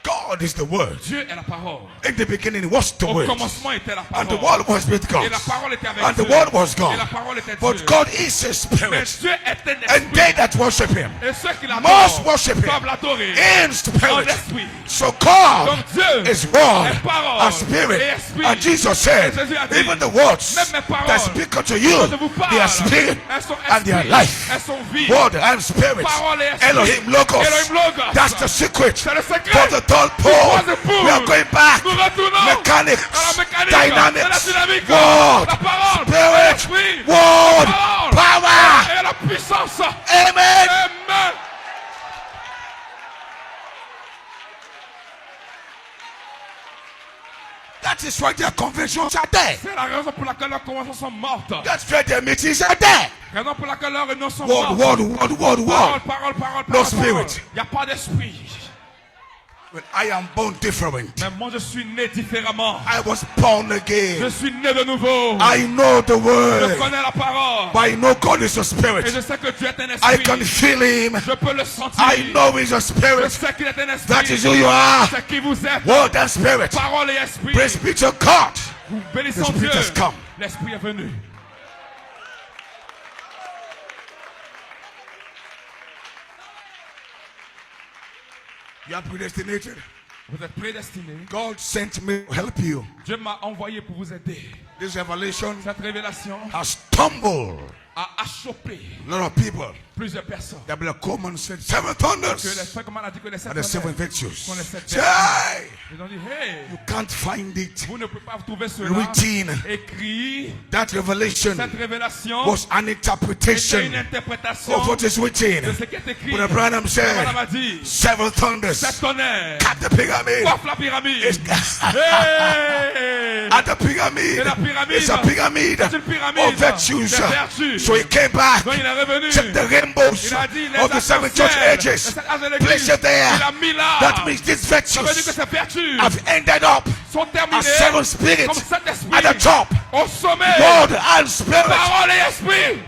God is the word. Dieu est la parole. In the beginning was the Au word. commencement était la And the parole. word was with God. Et la parole était avec And the Dieu. word was Et la God. parole était But Dieu. God is a Mais spirit. Dieu est un And esprit. they that worship him Et ceux qui must l'adorent worship him doivent l'adorer in en spirit. esprit. So God Donc Dieu is word est parole and spirit. et esprit. And Jesus said, Et Jésus a dit, even the words même mes paroles, that speak unto you, quand je vous parle, they are spirit elles sont and they are esprit, life. elles sont vie. Word and spirit. Parole et esprit. Elohim Logos. Elohim Logos. That's the secret C'est le secret. for the third pole. Troisième pôle. We are going back. Nous retournons Mechanics, à la mécanique, dynamics, à la dynamique, word, la parole, spirit, l'esprit, word, la parole, power. et la puissance. Amen. Amen. That is why their conventions are there. C'est la raison pour laquelle leurs conventions sont mortes. That's why their meetings are there. Raison pour laquelle leurs réunions sont Word, mortes. word. Parole. No spirit. Il n'y a pas d'esprit. When I am born different, Mais moi je suis né différemment. I was born Je again. suis né de nouveau. I know the Je word. connais la parole. But I know God is a Et spirit. je sais que Dieu est un I esprit. can feel him. Je peux le sentir. I know he's a Je spirit. sais qu'il est un That is esprit. who you are. C'est qui vous êtes. Word and spirit. Parole et esprit. Praise be to God. Vous bénissons The Spirit Dieu. has come. L'esprit est venu. You are predestinated. Vous êtes prédestinés. God sent me to help you. Dieu m'a envoyé pour vous aider. This revelation Cette révélation has stumbled a achoppé a lot of people. plusieurs personnes. That Brother Coleman said, seven Que les thunders frères, comment on a dit que les sept and the seven tonnerres, virtues. qu'on les sept Say, vertus. Ils ont dit, hey, you can't find it. vous ne pouvez pas trouver cela Routine. écrit. That revelation Cette révélation was an était interpretation une interprétation of what is de written. ce qui est écrit. Brother Branham Frère Branham a said, dit, seven thunders. sept tonnerres, Cut the pyramid. coiffe la pyramide. It's- Hey! And the pyramid Et la pyramide, is a pyramid c'est une pyramide of virtues. des vertus. So he came back. Donc il est revenu. Check the rainbows Il a dit, les of the seven church arcs-en-ciel, ages. les sept âges de l'église, Place it there. il a mis là. That means these Ça veut dire que virtues ces vertus have ended up sont terminées as seven spirits comme sept esprits at the top. au sommet. Word and spirit. Parole et esprit.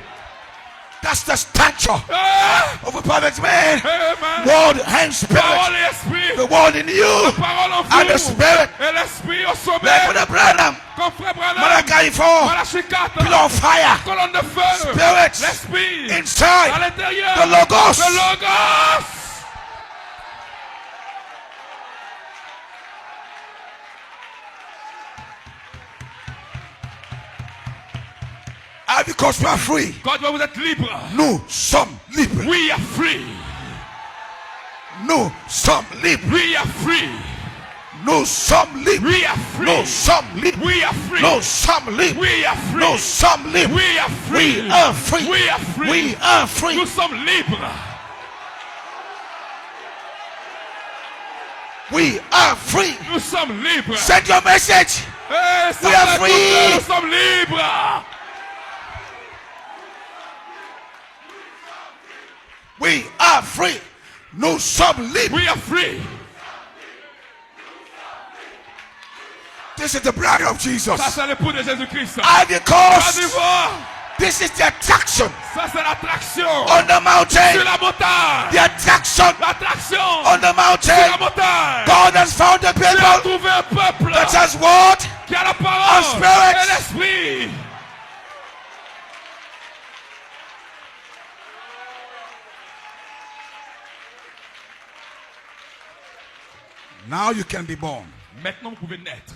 That's the stature Ah! of a perfect man. Amen. Word and spirit. Parole et esprit. The word in you Parole en and the vous. spirit. Et l'esprit au Like sommet. for the Branham. Comme Frère Branham. Malachi 4. Malachi 4. Pillar of fire. Colonne de feu. Spirit. L'esprit. À Inside. l'intérieur. The Logos. Le Logos. Why? Because we are free. Quand vous êtes libre. Nous sommes libres. We are free. Nous sommes libres. We are free. Nous sommes libres. We are free. Nous sommes libres. We are free. Nous sommes libres. We are free. Nous sommes libres. We are free. We are free. We are free. We are free. Nous sommes libres. We are free. Nous sommes libres. Send your message. Hey, We are free. Nous sommes libres. We are free. Nous sommes libres. We are free. This is the blood of Jesus. Ça c'est le pouls de Jésus-Christ. And because Dis-moi, this is the attraction ça c'est l'attraction on the sur mountain. la montagne. The attraction L'attraction on the sur la mountain. montagne. God has found the Tu as people trouvé un peuple that has what? qui a la parole spirit. et l'esprit. Now you can be born. Maintenant vous pouvez naître.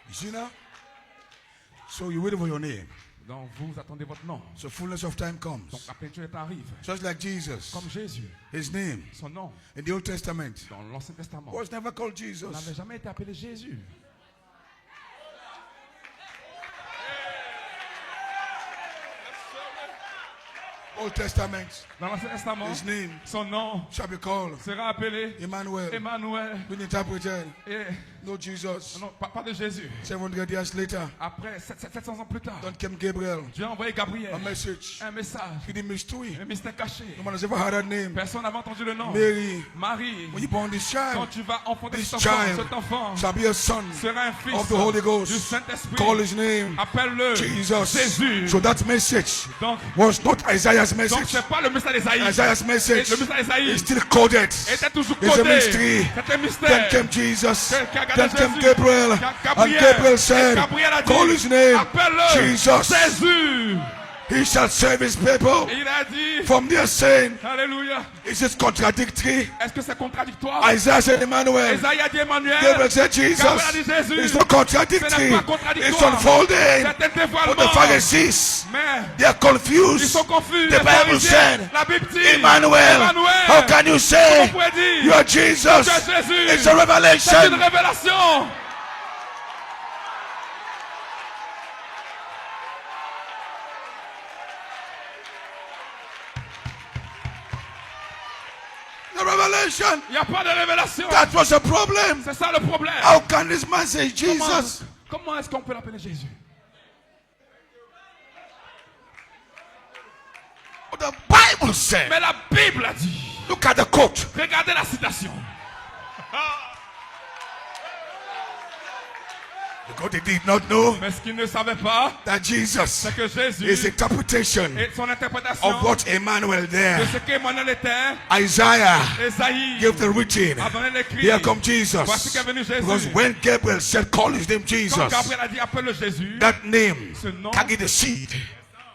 You see now? So you're waiting for your name. Donc vous attendez votre nom. So fullness of time comes. Donc la plénitude arrive. Just like Jesus. Comme Jésus. His name Son nom in the Old Testament dans l'Ancien Testament was never called Jesus. n'avait jamais été appelé Jésus. Old Testament, Dans l'Ancien Testament, his name son nom shall be called sera appelé Emmanuel. Emmanuel. Been interpreted, Et no Jesus. non, pas de Jésus. 700 years later, Après 700 ans plus tard, then came Gabriel, Dieu a envoyé Gabriel a message, un message, hidden mystery. un mystère caché. No man has ever heard that name. Personne n'avait entendu le nom. Mary, Marie, when you born this quand child, tu vas enfanter this cet enfant shall be a son sera un fils of the Holy du Ghost. Saint-Esprit. Call his name Appelle-le Jesus. Jésus. So that message Donc, was not Isaiah's donc message. c'est pas le mystère d'Esaïe. Isaiah's message Le mystère d'Esaïe is still coded. était toujours It's a codé. mystery. C'est un Then mystère. came Jesus. Qu'a regardé Then came Jésus. Gabriel. Qu'a And Gabriel said, Gabriel a dit, call his name appelle-le Jesus. Jésus. He shall save his people Et il a dit, from their sin. alléluia. Is it contradictory? Est-ce que c'est contradictoire? Isaiah said Emmanuel. Esaïe a dit Emmanuel. Gabriel said Jesus. Gabriel a dit Jésus. It's not Ce contradictory. n'est pas contradictoire. It's unfolding. C'est un For the dévoilement. Pharisees, Mais they are ils confused. sont confus. The Les Bible pharisiens, said, la Bible dit, Emmanuel, how can you say Comment on pourrait dire you are Jesus? que Jésus, It's a c'est une revelation. révélation. The revelation. Il n'y a pas de révélation. That was a problem. C'est ça le problème. How can this man say Comment, Jesus? comment est-ce qu'on peut l'appeler Jésus? But the Bible said, Mais la Bible a dit. look at the quote. Regardez la citation. Because they did not know Mais ce qu'ils ne savaient pas, that Jesus c'est que is Jésus interpretation et son interprétation of what Emmanuel de there. ce qu'Emmanuel était, Isaiah Esaïe gave the written. a donné l'écrit. Here comes Voici Jesus. qu'est venu Jésus. Because when Gabriel said, call his name Quand Jesus, Gabriel a dit appelle-le Jésus, that name ce nom carried the seed.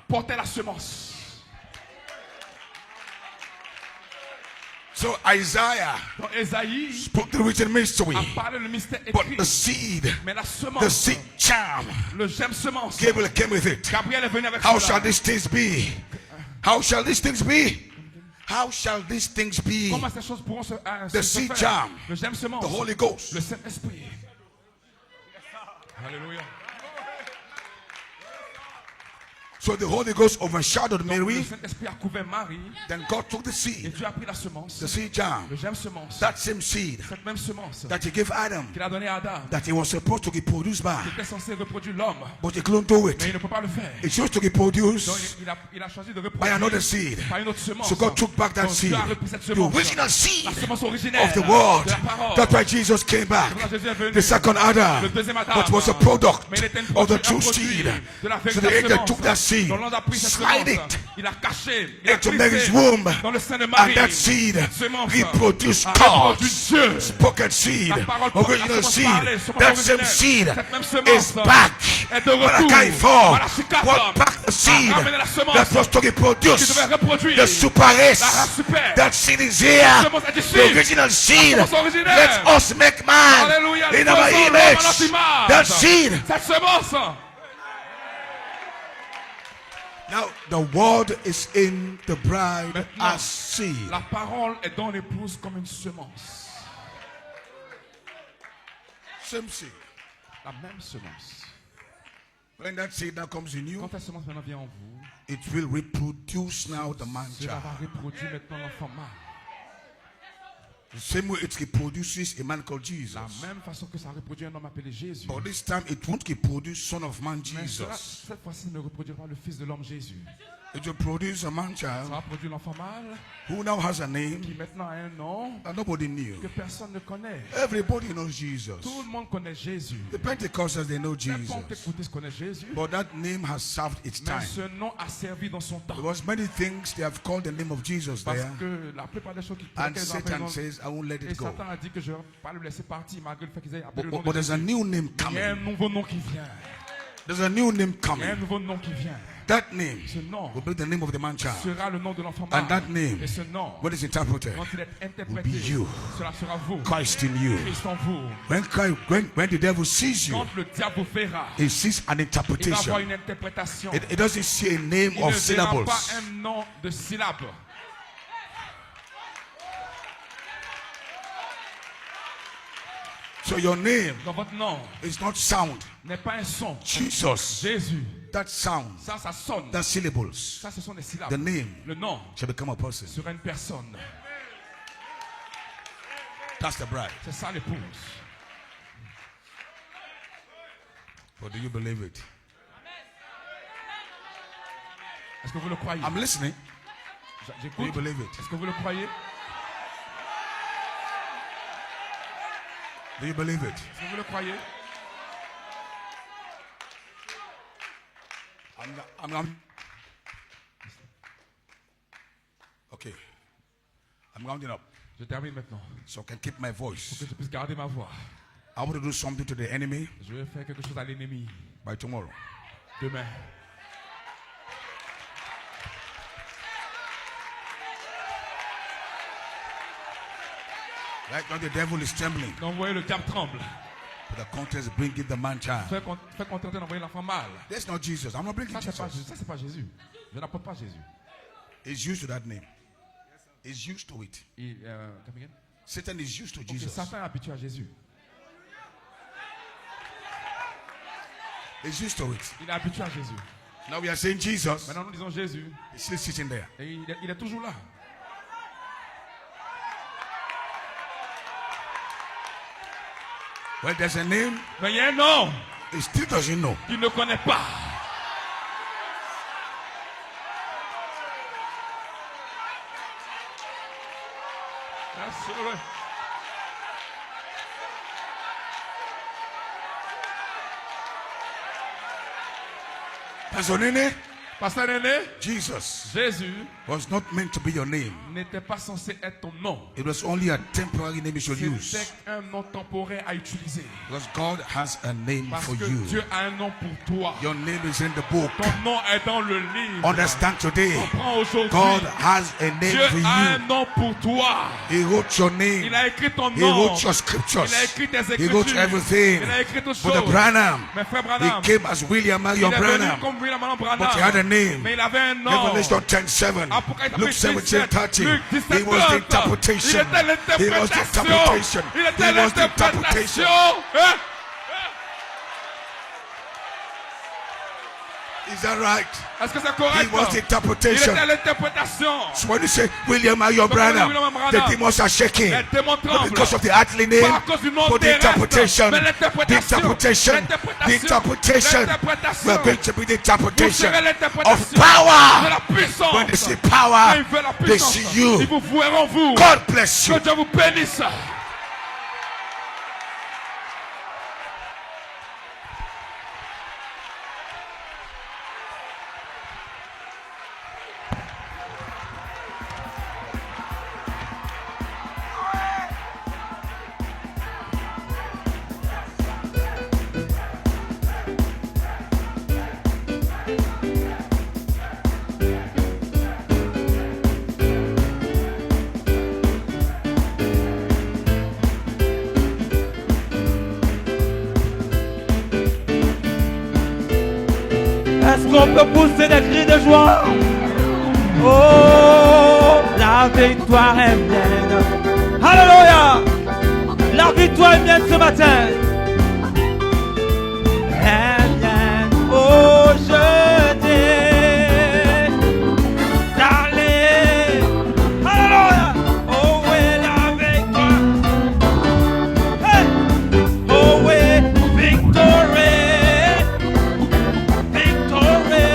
portait la semence. So Isaiah Donc Esaïe spoke the written mystery. a parlé le mystère But écrit. the seed, Mais la the semence, seed charm, le germe semence, Gabriel came with it. Gabriel est venu avec How cela. shall these things be? How shall these things be? How shall these things be? Comment ces choses pourront se The se seed faire? charm, Le germe semence, the Holy Ghost. le Saint-Esprit. Alléluia. So the Holy Ghost overshadowed Le Mary. Saint-Esprit a couvert Marie Then God took the et seed, Dieu a pris la semence, the seed charm, le germe semence, that same seed cette même semence that he gave Adam, qu'il a donnée à Adam, that he was supposed to be produced by, qui était censé reproduire l'homme, but he couldn't do mais it. il ne peut pas le faire. It chose to be Donc produced il a choisi de by reproduire another seed. par une autre semence. So God took back that Donc seed, Dieu a repris cette the semence, original seed la semence originelle of the world. de la parole. That's why Jesus came back. C'est pour ça que Jésus est venu. The second Adam, Le deuxième Adam, but was a product mais il était un of the produit, true un produit seed. de la So the véritable angel took that semence. seed, Donc l'ange a pris cette slide semence, it il a caché, il a into glissé Mary's womb, dans le sein de and Marie. that seed Cette semence reproduced a God, reproduit Dieu. spoken seed, La parole, original la semence seed. parlée, semence That same originelle. seed Cette même semence is back est de retour. Malachi 4 Malachi 4 brought back the seed a ramené la semence that was to qui reproduce devait reproduire the super race. la race super. That seed is here. La semence est ici. The original seed. La semence originelle. Let us make man Alléluia. in our Faisons l'homme à notre image. image. That seed. Cette semence. Now the word is in the bride Maintenant, as seed. la parole est dans l'épouse comme une semence. Same seed. La même semence. When that seed now comes in you, Quand la semence maintenant vient en vous, it will reproduce now the man cela child. va reproduire maintenant l'enfant mâle. The same way it reproduces a man called Jesus. La même façon que ça reproduit un homme appelé Jésus. But this time it won't reproduce son of man Mais cela, Jesus. cette fois-ci, ne reproduira pas le fils de l'homme Jésus. It will produce a man Ça child va produire l'enfant mâle who now has a qui name maintenant a un nom that nobody knew. que personne ne connaît. Everybody knows Jesus. Tout le monde connaît Jésus. The Pentecostals, they know Les Jesus. Pentecôtistes connaissent Jésus. But that name has served its Mais time. ce nom a servi dans son temps. Because many things they have called the name of Jesus Parce there. que la plupart des choses And qu'ils Satan says, I won't let et it go. Satan a dit que je ne vais pas le laisser partir malgré le fait qu'ils aient appelé le nom But de there's a Jésus. new name Il y a un coming. nouveau nom qui vient. There's a new name Il y a un coming. nouveau nom qui vient. That name Ce nom will be the name of the man child. sera le nom de l'enfant And mâle. that name, Et ce nom, when it's interpreted, quand il est will interprété, be you. cela sera vous. Christ in you. Christ en vous. When the devil sees you, Quand le diable vous verra, he sees an il va interpretation. avoir une interprétation. It doesn't see a name Il of ne verra syllables. pas un nom de syllabes. So your name Dans votre nom is not sound. n'est pas un son. Jesus. Jésus. That sound. Ça sonne. That syllables. Ça, ce sont des syllabes. The name Le nom shall become a person. sera une personne. That's the bride. C'est ça l'épouse. But do you believe it? Est-ce que vous le croyez? I'm listening. Do you J'écoute. believe it? Est-ce que vous le croyez? Do you believe it? Est-ce que vous le croyez? I'm okay. I'm rounding up Je termine maintenant. so I can keep my Pour voice. que je puisse garder ma voix. I want to do something to the enemy Je vais faire quelque chose à l'ennemi by tomorrow. demain. Right now the devil is trembling. Donc, vous voyez, le diable tremble. But the contest bringing the man child. Fais qu'on tente d'envoyer l'enfant mâle. That's not Jesus. I'm not bringing Ça, c'est pas, Jesus. ça, c'est pas Jésus. Je n'apporte pas Jésus. He's used to that name. He's used to it. Come again? Satan is used to Ok, Jesus. Satan est habitué à Jésus. He's used to it. Il est habitué à Jésus. Now we are saying Jesus. Maintenant, nous disons Jésus. He's still sitting there. Et il est toujours là. Well, there's a name Mais il y a un nom he still doesn't know. qu'il ne connaît pas. Merci. That's your name? Pasteur Néné, Jesus Jésus was not meant to be your name. n'était pas censé être ton nom. It was only a temporary name you should use. C'était un nom temporaire à utiliser. Because God has a name Parce for que you. Dieu a un nom pour toi. Your name is in the book. Ton nom est dans le livre. Understand today. Comprends aujourd'hui. God has a name Dieu for a un you. nom pour toi. He wrote your name. Il a écrit ton He nom. wrote your scriptures. Il a écrit tes He écritures. wrote everything. Il a écrit toutes But the choses. Branham, Mais frère he Branham, came as William il Marion est venu Branham. comme William Branham. But he had a name. Mais il avait un nom. Revelation 10:7. Apocalypse Luke 17:30. Luc He 17, was the 30. interpretation. Il était He was the l'interprétation. interpretation. Il He était was the interpretation. l'interprétation. Hein? Is that right? Est-ce que c'est He correct? was the Il interpretation. était l'interprétation. So when you say William Marion Branham, William Branham, the demons are shaking. Les démons Not tremblent. because of the earthly name, Pas à cause du nom but the terrestre, interpretation. mais The l'interprétation. interpretation. The interpretation. L'interprétation. We are going to be the Vous interpretation serez of l'interprétation de power. la puissance. When they see Quand power, ils veulent la they puissance, see you. ils vous verront vous. God bless you. Que Dieu vous bénisse. qu'on peut pousser des cris de joie? Oh, la victoire est mienne. Alléluia. La victoire est mienne ce matin. Est mienne. Oh, je dis d'aller. Alléluia. Oh, oui, la victoire. Hey. Oh, oui, victory. Victory.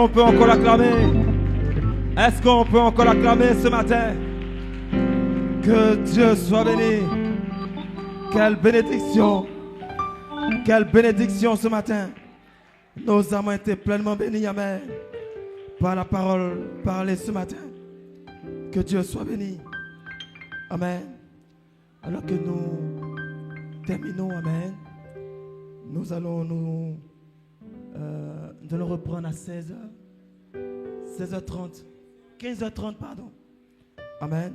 qu'on peut encore l'acclamer? Est-ce qu'on peut encore l'acclamer ce matin? Que Dieu soit béni. Quelle bénédiction. Quelle bénédiction ce matin. Nos âmes ont été pleinement bénies, amen, par la parole parlée ce matin. Que Dieu soit béni. Amen. Alors que nous terminons, amen, nous allons reprendre à 16h, 16h30, 15h30, pardon. Amen.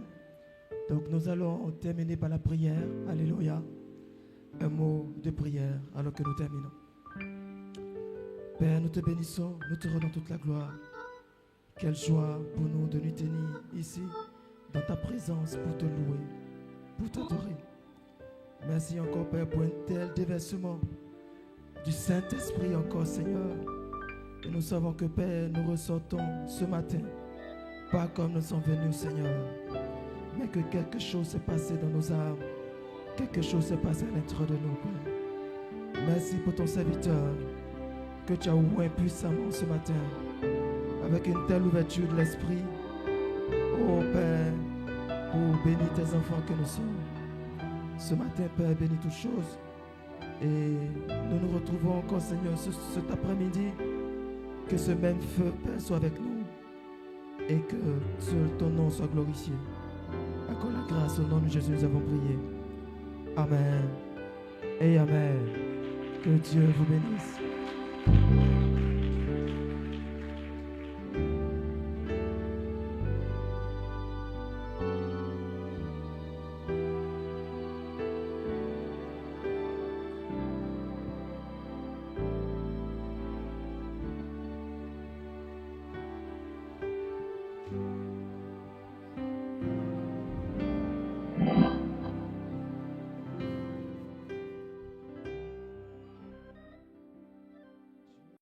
Donc nous allons terminer par la prière. Alléluia. Un mot de prière alors que nous terminons. Père, nous te bénissons, nous te rendons toute la gloire. Quelle joie pour nous de nous tenir ici, dans ta présence, pour te louer, pour t'adorer. Merci encore, Père, pour un tel déversement du Saint-Esprit encore, Seigneur. Et nous savons que, Père, nous ressortons ce matin, pas comme nous sommes venus, Seigneur, mais que quelque chose s'est passé dans nos âmes, quelque chose s'est passé à l'intérieur de nous, Père. Merci pour ton serviteur, que tu as ouvert puissamment ce matin, avec une telle ouverture de l'esprit, oh Père, pour bénir tes enfants que nous sommes. Ce matin, Père, bénis toutes choses. Et nous nous retrouvons encore, Seigneur, cet après-midi. Que ce même feu, Père, soit avec nous. Et que ton nom soit glorifié. Accorde la grâce au nom de Jésus, nous avons prié. Amen. Et Amen. Que Dieu vous bénisse.